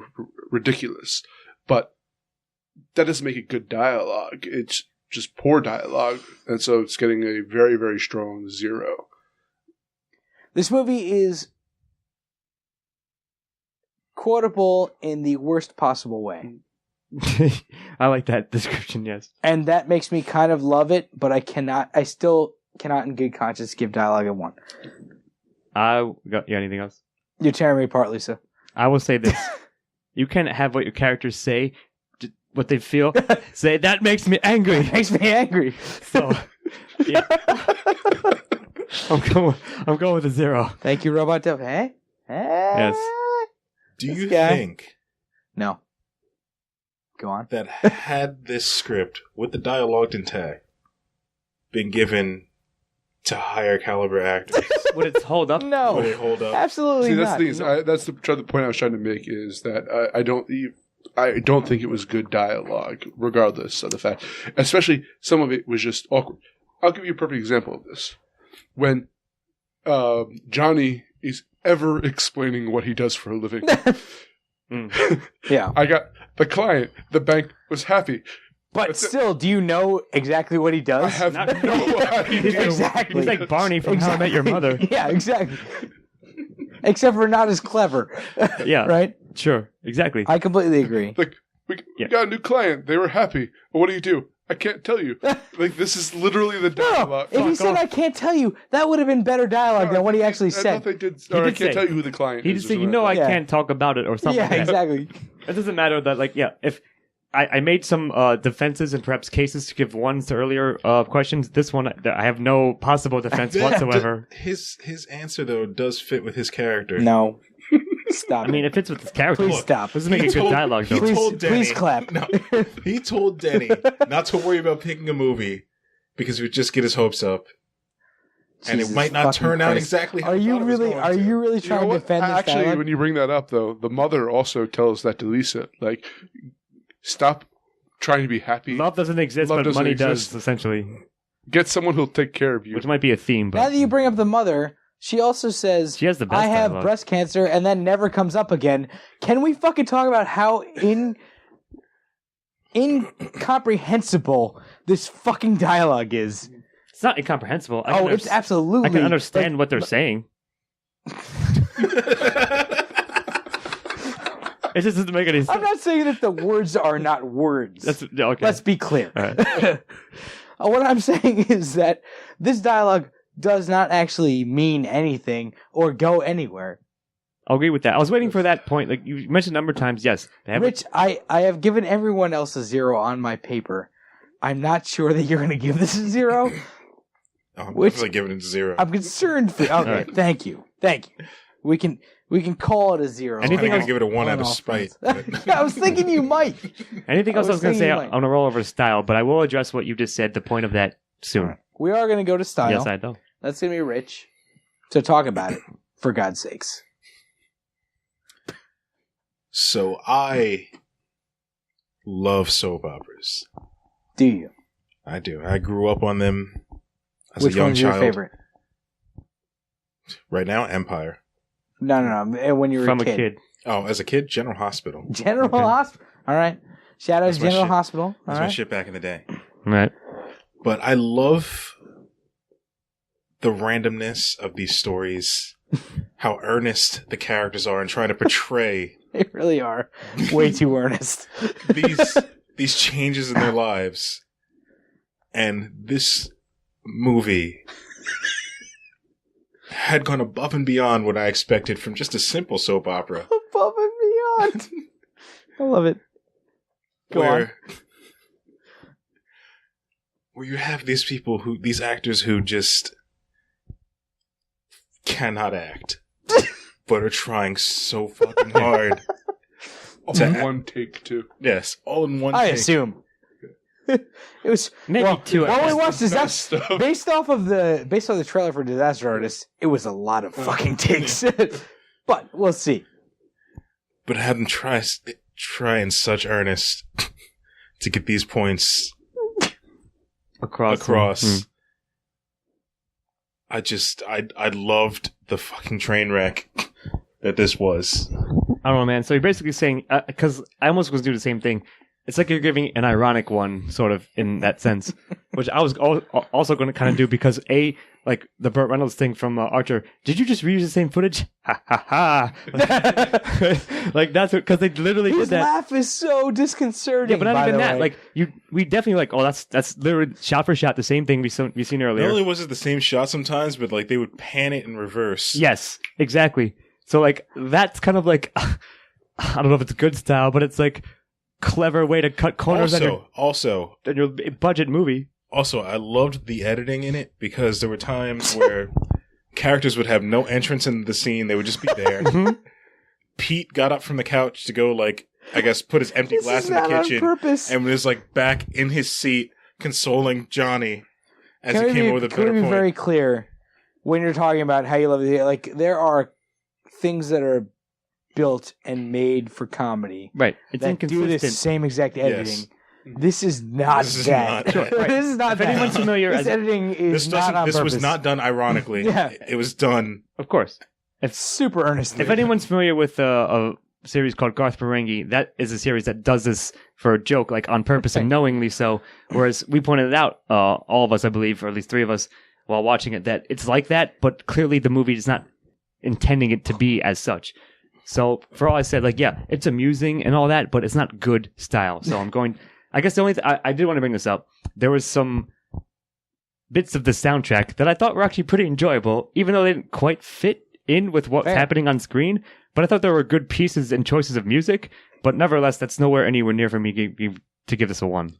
ridiculous. But that doesn't make it good dialogue. It's just poor dialogue. And so it's getting a very, very strong 0. This movie is quotable in the worst possible way. I like that description, yes. And that makes me kind of love it, but I still cannot in good conscience give dialogue a 1. You got anything else? You're tearing me apart, Lisa. I will say this. You can't have what your characters say, what they feel. Say, that makes me angry. It makes me angry. So, yeah. I'm going with a 0. Thank you, Robot Dove. Hey? Yes. Do This you guy. think No. Go on. that had this script with the dialogue intact been given to higher caliber actors, Would it hold up? No. would it hold up? Absolutely See, that's not. the thing. That's the point I was trying to make is that I don't think it was good dialogue, regardless of the fact. Especially some of it was just awkward. I'll give you a perfect example of this. When Johnny is ever explaining what he does for a living, Yeah. I got the client. The bank was happy. But That's it. still, do you know exactly what he does? I have Not- no idea. Exactly. He's like Barney from How I Met Your Mother. Yeah, exactly. Except for not as clever. Yeah. Right? Sure. Exactly. I completely agree. Like we Yeah. got a new client. They were happy. Well, what do? I can't tell you. Like this is literally the No, dialogue. if he Fuck said, off. I can't tell you, that would have been better dialogue than what he actually I thought said. they did. He Or I did can't say- tell you who the client He is. just said, is you what know, I Yeah. can't talk about it or something. Yeah, like that. exactly. It doesn't matter that, like, yeah, if I made some defenses and perhaps cases to give 1s to earlier questions, this one, I have no possible defense whatsoever. His answer though does fit with his character. No. Stop. I mean, it fits with his character. Please stop. Doesn't make He a good told- dialogue, though. he Please- told Denny, please clap. No, he told Denny not to worry about picking a movie because he would just get his hopes up, and it Jesus might not fucking turn out Christ. exactly how Are he you thought it was really? going Are to. you really You know trying to what? defend this Actually, dialogue? when you bring that up, though, the mother also tells that to Lisa, like, stop trying to be happy. Love doesn't exist, Love but doesn't money exist. does, essentially. Get someone who'll take care of you. Which might be a theme, Now but that you bring up the mother, she also says, she has the best I have dialogue. breast cancer, and then never comes up again. Can we fucking talk about how incomprehensible this fucking dialogue is? It's not incomprehensible. Oh, it's absolutely. I can understand like, what they're saying. It just doesn't make any sense. I'm not saying that the words are not words. That's okay. Let's be clear. All right. What I'm saying is that this dialogue does not actually mean anything or go anywhere. I'll agree with that. I was waiting for that point. Like you mentioned a number of times, yes. They have Rich, I have given everyone else a 0 on my paper. I'm not sure that you're going to give this a 0. Oh, I'm Which- definitely giving it 0. I'm concerned for. Okay, right. thank you. We can call it a 0. I'm Anything gonna else? give it a 1 out of all spite. fronts. I was thinking you might. anything else I was going to say? thinking I'm like- going to roll over to style, but I will address what you just said. The point of that soon. We are going to go to style. Yes, I know. That's going to be Rich to talk about it, for God's sakes. So I love soap operas. Do you? I do. I grew up on them as Which a young one's child. your favorite? Right now, Empire. No. When you were From a kid. Oh, as a kid, General Hospital. General Okay. Hospital. All right. Shout out That's to my General shit. Hospital. All That's my right. shit back in the day. Right. But I love the randomness of these stories, how earnest the characters are in trying to portray They really are way too earnest. These changes in their lives, and this movie had gone above and beyond what I expected from just a simple soap opera. Above and beyond. I love it. Go on. Where you have these actors who just cannot act, but are trying so fucking hard. All in one take, too. Yes, all in one take. I assume. It was maybe two. While we watched Disaster, based off the trailer for Disaster Artist, it was a lot of fucking takes. But we'll see. But have them try in such earnest to get these points across. I loved the fucking train wreck that this was. I don't know, man. So you're basically saying, because I almost was doing the same thing. It's like you're giving an ironic one, sort of, in that sense, which I was also going to kind of do because, like the Burt Reynolds thing from Archer, did you just reuse the same footage? Ha ha ha. Like, that's because they literally His did that. laugh is so disconcerting. Yeah, but not even that. Way. Like, we definitely like, that's literally shot for shot the same thing we've seen earlier. Not only was it the same shot sometimes, but like they would pan it in reverse. Yes, exactly. So, like, that's kind of like, I don't know if it's good style, but it's like, clever way to cut corners on your budget movie. Also, I loved the editing in it because there were times where characters would have no entrance in the scene. They would just be there. Mm-hmm. Pete got up from the couch to go, like, I guess, put his empty glass in the kitchen and was, like, back in his seat consoling Johnny as he came up with a better point. Can we be very clear when you're talking about how you love it? Like, there are things that are built and made for comedy. Right. It's that inconsistent. Do this same exact editing. Yes. This is not that. This is not if that. Anyone's familiar, this editing is not on purpose. This was not done ironically. Yeah. It was done. Of course. It's super earnestly. If anyone's familiar with a series called Garth Marenghi, that is a series that does this for a joke, like on purpose and knowingly so. Whereas we pointed it out, all of us, I believe, or at least three of us, while watching it, that it's like that, but clearly the movie is not intending it to be as such. So, for all I said, like, yeah, it's amusing and all that, but it's not good style. So I guess the only I did want to bring this up. There was some bits of the soundtrack that I thought were actually pretty enjoyable, even though they didn't quite fit in with what's happening on screen. But I thought there were good pieces and choices of music. But nevertheless, that's anywhere near for me to give this a 1.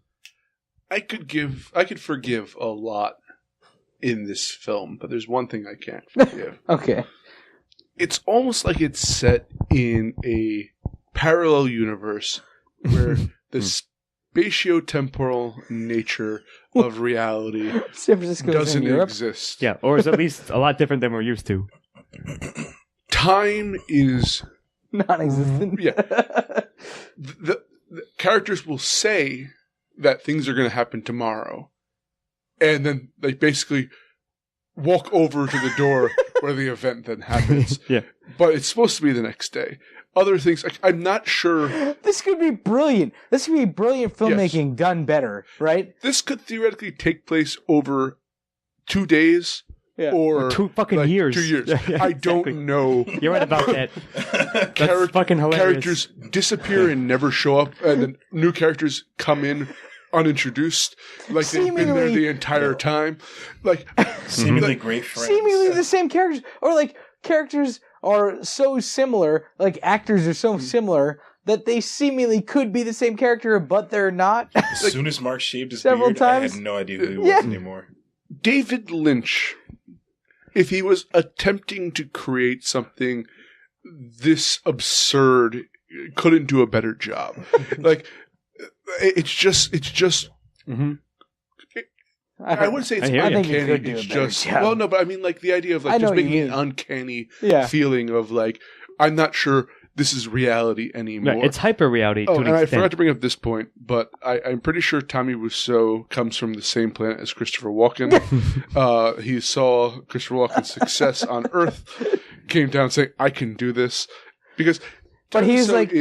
I could forgive a lot in this film, but there's one thing I can't forgive. Okay. It's almost like it's set in a parallel universe where the spatio-temporal nature of reality doesn't exist. Yeah, or is at least a lot different than we're used to. Time is non-existent. Yeah. The characters will say that things are going to happen tomorrow, and then they basically walk over to the door where the event then happens. Yeah. But it's supposed to be the next day. Other things, I'm not sure. This could be brilliant. This could be brilliant filmmaking done better, right? This could theoretically take place over 2 days or 2 fucking years. 2 years. Yeah, I don't know. You're right about that. That's fucking hilarious. Characters disappear and never show up, and then new characters come in unintroduced, like they've been there the entire time. Like seemingly great friends. Seemingly the same characters, or like characters are so similar, like actors are so similar that they seemingly could be the same character, but they're not. As like, soon as Mark shaved his several beard, times. I had no idea who he was anymore. David Lynch, if he was attempting to create something this absurd, couldn't do a better job. Like, it's just. Mm-hmm. I wouldn't say it's uncanny. It's just well, no, but I mean, like the idea of like just making an uncanny feeling of like I'm not sure this is reality anymore. No, it's hyper reality. Oh, and I forgot to bring up this point, but I'm pretty sure Tommy Wiseau comes from the same planet as Christopher Walken. He saw Christopher Walken's success on Earth, came down saying, "I can do this," because but he's like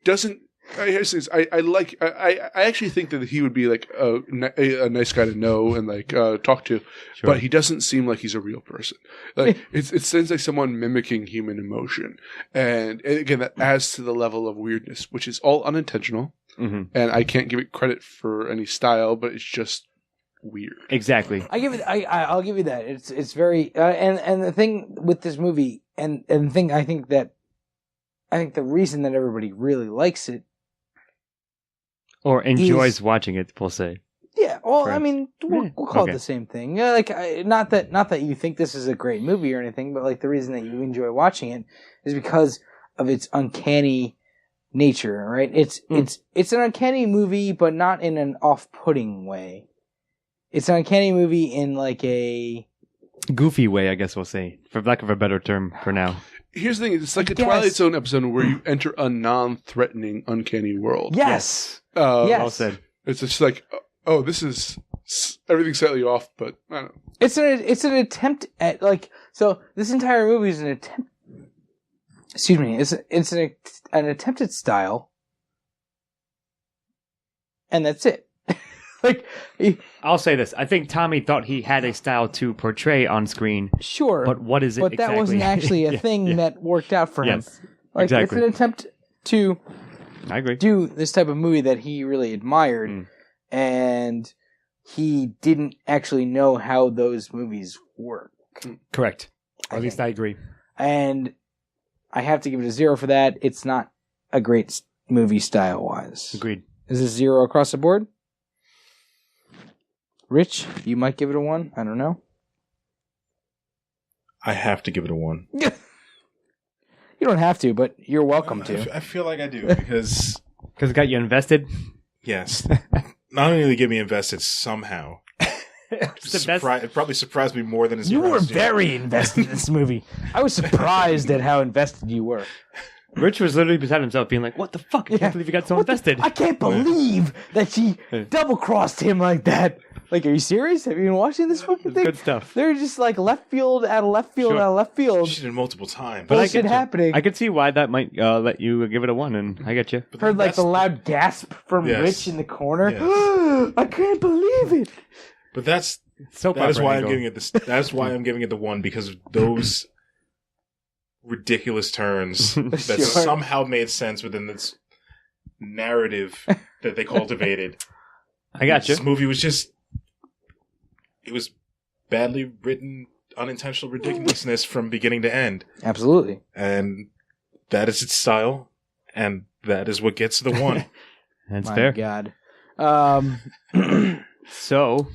doesn't I actually think that he would be like a nice guy to know and like talk to, Sure. but he doesn't seem like he's a real person. Like it seems like someone mimicking human emotion, and again that adds to the level of weirdness, which is all unintentional. Mm-hmm. And I can't give it credit for any style, but it's just weird. Exactly. I'll give you that. It's very and the thing with this movie and the thing I think the reason that everybody really likes it or enjoys watching it, we'll say. Yeah, well, Perhaps. I mean, we'll call it the same thing. Yeah, like not that you think this is a great movie or anything, but like the reason that you enjoy watching it is because of its uncanny nature, right? It's an uncanny movie, but not in an off-putting way. It's an uncanny movie in like a goofy way, I guess we'll say, for lack of a better term for now. Here's the thing: it's like a Twilight Zone episode where you enter a non-threatening, uncanny world. Yes. Yes. Well said. It's just like, oh, this is everything's slightly off, but I don't know. It's an attempt at like so. This entire movie is an attempt. Excuse me. It's an attempted style, and that's it. Like, I'll say this: I think Tommy thought he had a style to portray on screen. Sure, but what is it? But exactly? that wasn't actually a thing that worked out for him. Yes, like, exactly. It's an attempt to I agree. do this type of movie that he really admired, and he didn't actually know how those movies work. Correct. Or at least I agree. And I have to give it a 0 for that. It's not a great movie style-wise. Agreed. Is this 0 across the board? Rich, you might give it a 1. I don't know. I have to give it a 1. You don't have to, but you're welcome to. I feel like I do because it got you invested. Yes, not only did it get me invested somehow. It probably surprised me more than it You surprised were very invested in this movie. I was surprised at how invested you were. Rich was literally beside himself, being like, "What the fuck? I can't believe you got so invested." I can't believe that she double-crossed him like that. Like, are you serious? Have you been watching this fucking thing? Good stuff. They're just like left field out of left field out of left field. She did multiple times. But Bullshit happening. I could see why that might let you give it a 1, and I get you. Heard like the loud gasp from Rich in the corner. Yes. I can't believe it. But that is why I'm giving it this. That's why I'm giving it the 1 because of those ridiculous turns that somehow made sense within this narrative that they cultivated. I got you. This movie was just. It was badly written, unintentional ridiculousness from beginning to end. Absolutely. And that is its style, and that is what gets the 1. That's My fair. God. So,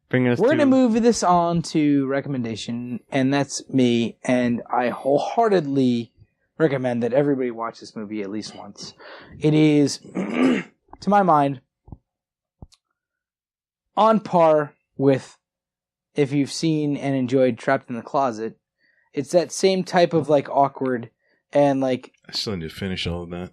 bring us We're to... going to move this on to recommendation, and that's me, and I wholeheartedly recommend that everybody watch this movie at least once. It is, to my mind, on par with if you've seen and enjoyed Trapped in the Closet. It's that same type of like awkward and like I still need to finish all of that.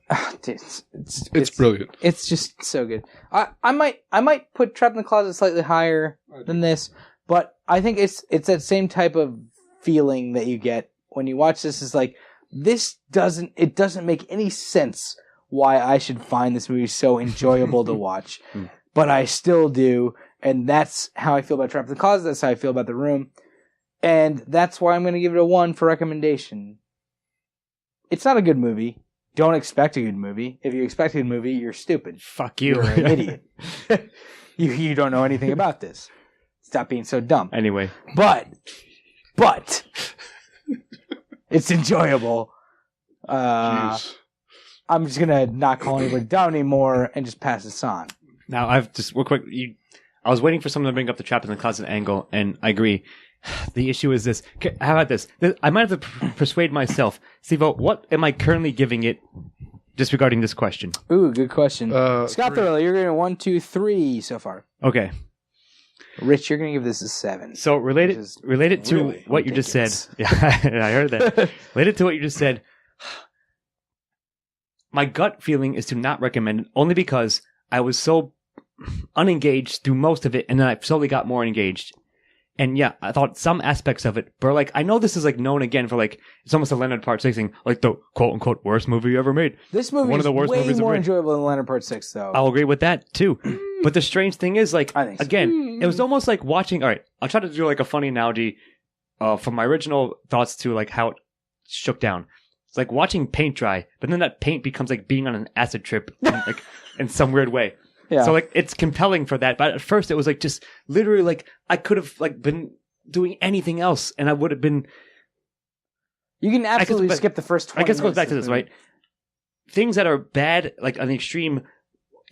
It's brilliant. It's just so good. I might put Trapped in the Closet slightly higher than this, but I think it's that same type of feeling that you get when you watch this. Is like it doesn't make any sense why I should find this movie so enjoyable to watch, but I still do. And that's how I feel about Trapped in the Closet. That's how I feel about The Room. And that's why I'm going to give it a 1 for recommendation. It's not a good movie. Don't expect a good movie. If you expect a good movie, you're stupid. Fuck you. You're an idiot. You don't know anything about this. Stop being so dumb. Anyway. But it's enjoyable. I'm just going to not call anybody down anymore and just pass this on. Now, I've just, real quick, I was waiting for someone to bring up the Trapped in the Closet angle, and I agree. The issue is this. How about this? I might have to persuade myself. Steve-O, what am I currently giving it disregarding this question? Ooh, good question. Scott 3. Thurlow, you're going to 1, 2, 3 so far. Okay. Rich, you're going to give this a 7. So, related to what you just said. Yeah, I heard that. Related to what you just said, my gut feeling is to not recommend it only because I was so unengaged through most of it, and then I slowly got more engaged. And yeah, I thought some aspects of it were like, I know this is like known again for like, it's almost a Leonard Part 6 thing, like the quote unquote worst movie you ever made. This movie is way more enjoyable than Leonard Part 6, though. I'll agree with that too. But the strange thing is, like, so. Again, it was almost like watching, all right, I'll try to do like a funny analogy from my original thoughts to like how it shook down. It's like watching paint dry, but then that paint becomes like being on an acid trip like in some weird way. Yeah. So like it's compelling for that, but at first it was like just literally like I could have like been doing anything else, and I would have been. You can absolutely skip the first 20 I guess it goes minutes back to this, right? Things that are bad, like on the extreme,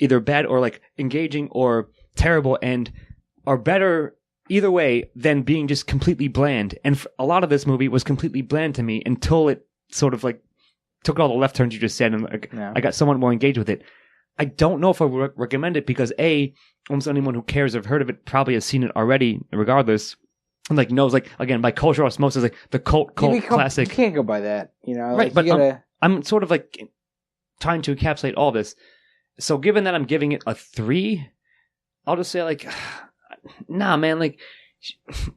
either bad or like engaging or terrible, and are better either way than being just completely bland. And a lot of this movie was completely bland to me until it sort of like took all the left turns you just said, and I got somewhat more engaged with it. I don't know if I would recommend it because almost anyone who cares or have heard of it probably has seen it already, regardless. And like knows, like again, by cultural osmosis, like the cult classic. You can't go by that, you know. Right, like, but I'm sort of like trying to encapsulate all this. So given that I'm giving it a 3, I'll just say like, nah, man. Like,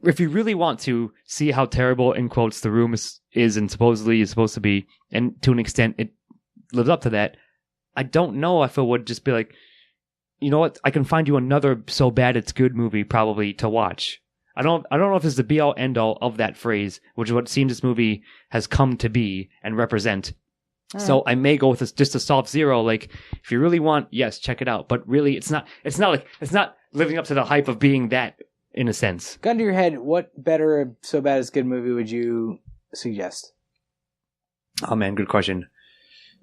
if you really want to see how terrible in quotes the room is and supposedly is supposed to be, and to an extent it lives up to that. I don't know if it would just be like, you know what, I can find you another so bad it's good movie probably to watch. I don't know if it's the be all end all of that phrase, which is what it seems this movie has come to be and represent. So I may go with just a soft 0. Like, if you really want, yes, check it out. But really, it's not living up to the hype of being that in a sense. Gun to your head, what better so bad it's good movie would you suggest? Oh man, good question.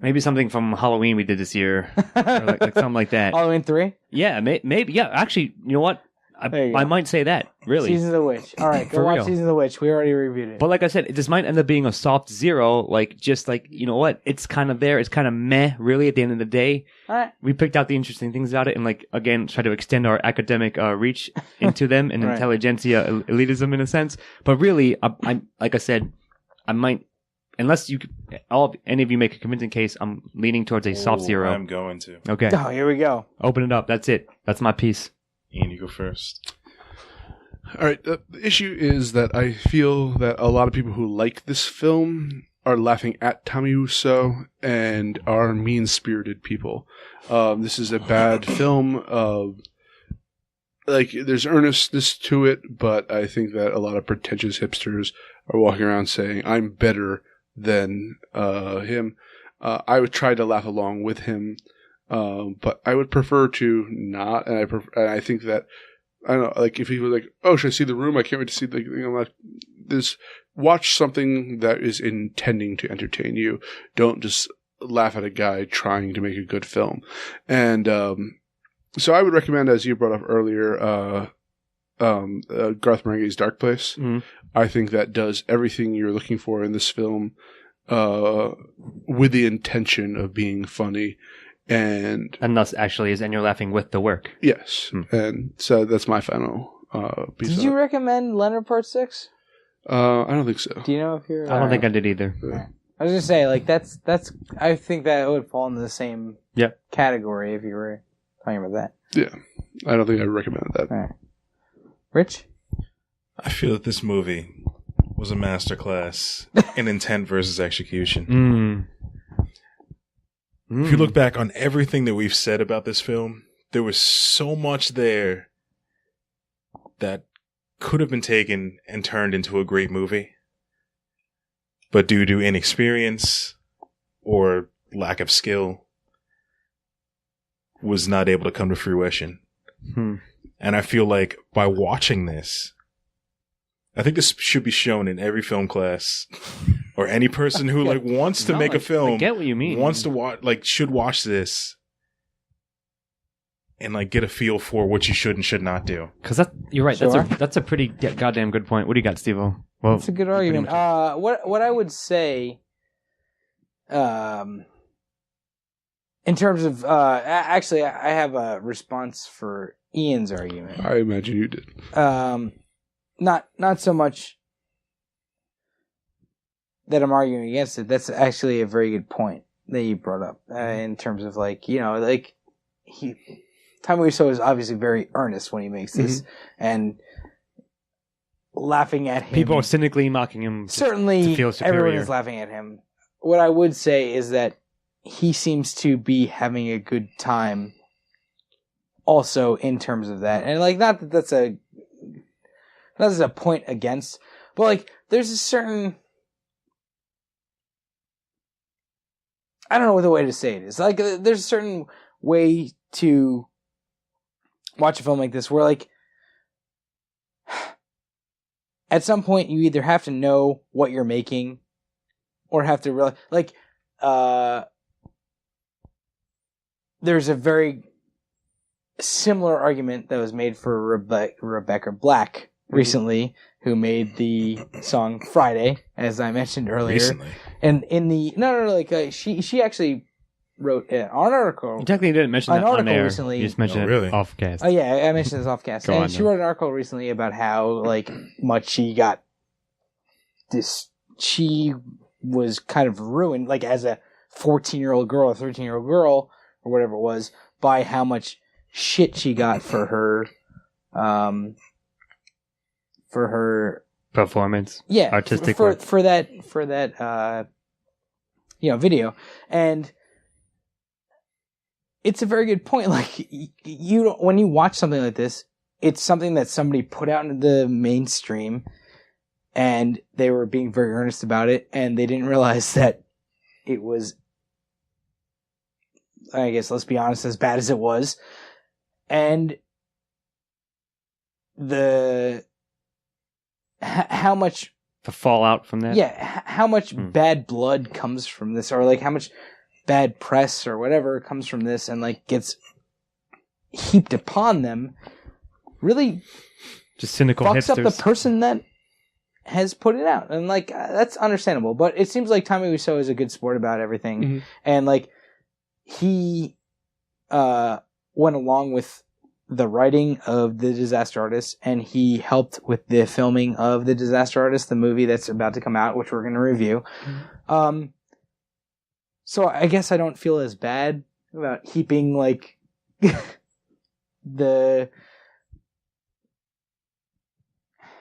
Maybe something from Halloween we did this year, or like something like that. Halloween 3? Yeah, maybe. Yeah, actually, you know what? I might say that. Really, Season of the Witch. All right, go watch Season of the Witch. We already reviewed it. But like I said, this might end up being a soft 0. Like just like you know what? It's kind of there. It's kind of meh. Really, at the end of the day, all right. We picked out the interesting things about it, and like again, try to extend our academic reach into them and right. Intelligentsia elitism in a sense. But really, I'm like I said, I might. Unless any of you make a convincing case, I'm leaning towards a soft 0. I'm going to. Okay. Oh, here we go. Open it up. That's it. That's my piece. Ian, you go first. All right. The issue is that I feel that a lot of people who like this film are laughing at Tommy Wiseau and are mean-spirited people. This is a bad film. Like, there's earnestness to it, but I think that a lot of pretentious hipsters are walking around saying, I'm better than him. I would try to laugh along with him, but I would prefer to not. And I think that I don't know, like if he was like, "Oh, should I see The Room? I can't wait to see this." Watch something that is intending to entertain you. Don't just laugh at a guy trying to make a good film. And so I would recommend, as you brought up earlier, Garth Marenghi's Dark Place. Mm-hmm. I think that does everything you're looking for in this film, with the intention of being funny, and thus actually is, and you're laughing with the work. Yes, and so that's my final piece. Did you recommend Leonard Part 6? I don't think so. Do you know if you're? I don't think I did either. Yeah. I was gonna say, like that's. I think that would fall into the same category if you were talking about that. Yeah, I don't think I recommended that. All right. Rich? I feel that this movie was a masterclass in intent versus execution. If you look back on everything that we've said about this film, there was so much there that could have been taken and turned into a great movie. But due to inexperience or lack of skill, was not able to come to fruition. And I feel like by watching this, I think this should be shown in every film class, or any person who like wants to make a film. I get what you mean. Wants to watch, like, should watch this and like get a feel for what you should and should not do. Because you're right. Sure. That's a pretty goddamn good point. What do you got, Steve-O? Well, that's a good argument. What I would say, in terms of actually, I have a response for Ian's argument. I imagine you did. Not so much that I'm arguing against it. That's actually a very good point that you brought up in terms of like, you know, like Tommy Wiseau is obviously very earnest when he makes this, and laughing at him. People are cynically mocking him. Certainly, to feel superior. everyone is laughing at him. What I would say is that he seems to be having a good time also in terms of that. And, like, not that that's a point against, but, like, there's a certain... I don't know what the way to say it is. Like, there's a certain way to watch a film like this where, like, at some point you either have to know what you're making or have to realize, like, there's a very similar argument that was made for Rebecca Black recently, who made the song Friday, as I mentioned earlier. Recently. And in the she actually wrote an article. You technically didn't mention that on air. Recently. You just mentioned really? it off cast. Oh yeah, I mentioned this off cast. Go and on, she then. wrote an article recently about how much she got she was kind of ruined, like as a 14-year-old girl or 13-year-old girl or whatever it was, by how much shit she got for her performance, artistic for work. that video. And it's a very good point. Like, when you watch something like this, it's something that somebody put out into the mainstream and they were being very earnest about it, and they didn't realize that it was, I guess, let's be honest, as bad as it was. And how much the fallout from that? Yeah, how much bad blood comes from this, or like how much bad press or whatever comes from this, and like gets heaped upon them, really just cynical fucks hipsters. up the person that has put it out. And like, that's understandable, but it seems like Tommy Wiseau is a good sport about everything. Mm-hmm. And like, he went along with the writing of The Disaster Artist, and he helped with the filming of The Disaster Artist, the movie that's about to come out, which we're going to review. Mm-hmm. So I guess I don't feel as bad about heaping like the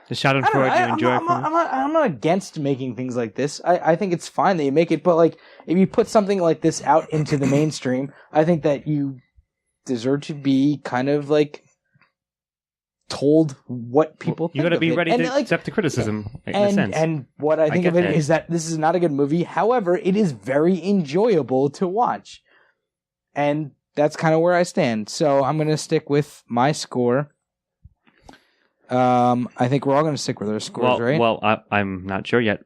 Schadenfreude you enjoy. I'm not against making things like this. I think it's fine that you make it, but like, if you put something like this out into the mainstream, I think that you deserve to be kind of like told what people think. You got to be of it. ready And, to like, accept the criticism in a sense. And what I think of it that. is that this is not a good movie. However, it is very enjoyable to watch. And that's kind of where I stand. So I'm going to stick with my score. I think we're all going to stick with our scores, right? Well, I'm not sure yet.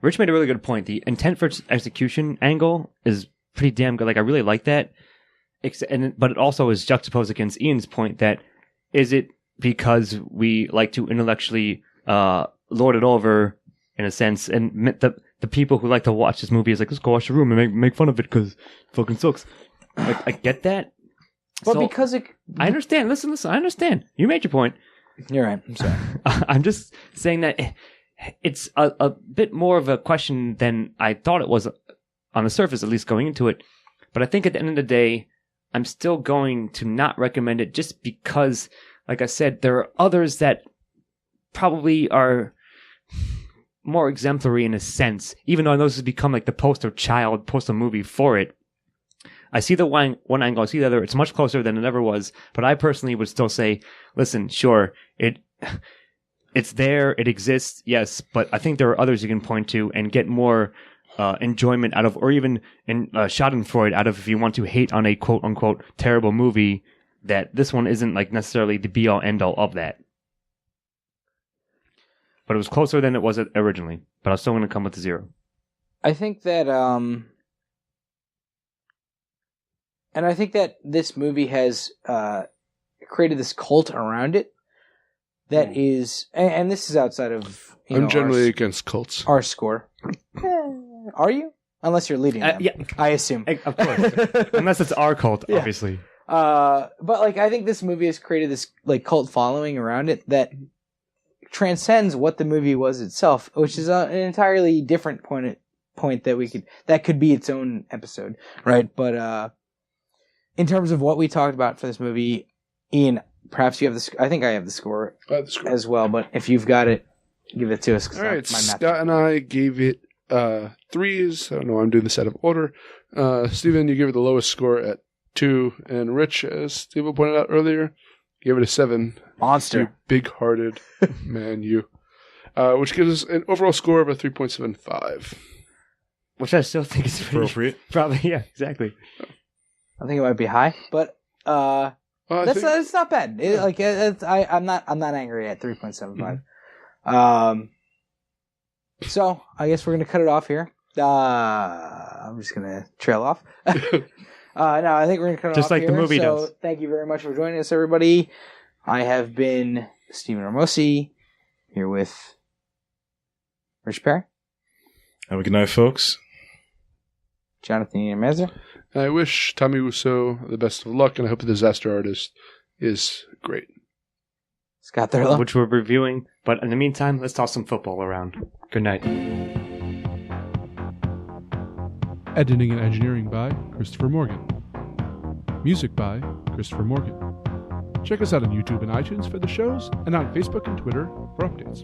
Rich made a really good point. The intent for execution angle is pretty damn good. Like, I really like that. But it also is juxtaposed against Ian's point that, is it because we like to intellectually lord it over, in a sense, and the people who like to watch this movie is like, let's go watch the room and make fun of it because it fucking sucks. Like, I get that. But so, because it... I understand. Listen, I understand. You made your point. You're right. I'm sorry. I'm just saying that it's a bit more of a question than I thought it was on the surface, at least going into it. But I think at the end of the day, I'm still going to not recommend it just because, like I said, there are others that probably are more exemplary in a sense, even though I know this has become like the poster movie for it. I see the one angle, I see the other. It's much closer than it ever was. But I personally would still say, listen, sure, it's there, it exists, yes. But I think there are others you can point to and get more enjoyment out of, or even Schadenfreude out of, if you want to hate on a quote unquote terrible movie. That this one isn't like necessarily the be all end all of that. But it was closer than it was originally. But I was still going to come with a 0. I think that and I think that this movie has created this cult around it that is, and this is outside of. I'm generally against cults. Our score. Are you? Unless you're leading them. Yeah, I assume. Of course. Unless it's our cult, Yeah. obviously. But like, I think this movie has created this like cult following around it that transcends what the movie was itself, which is an entirely different point that could be its own episode, right? But in terms of what we talked about for this movie, Ian, perhaps you have I think I have the score as well, but if you've got it Give it to us. All right, Scott and I gave it 3s. I don't know. I'm doing this out of order. Steven, you gave it the lowest score at 2, and Rich, as Steven pointed out earlier, gave it a 7. Monster. You big-hearted man, you. Which gives us an overall score of a 3.75. Which I still think is appropriate. Probably, yeah, exactly. I think it might be high, but it's not bad. I'm not angry at 3.75. So I guess we're gonna cut it off here. I'm just gonna trail off. No, I think we're gonna cut it off just like here. The movie so does. Thank you very much for joining us, everybody. I have been Stephen Ramosi here with Rich Perry. Have a good night, folks. Jonathan Meza. I wish Tommy Wiseau the best of luck, and I hope the Disaster Artist is great. Scott Thurlow. Which we're reviewing. But in the meantime, let's toss some football around. Good night. Editing and engineering by Christopher Morgan. Music by Christopher Morgan. Check us out on YouTube and iTunes for the shows, and on Facebook and Twitter for updates.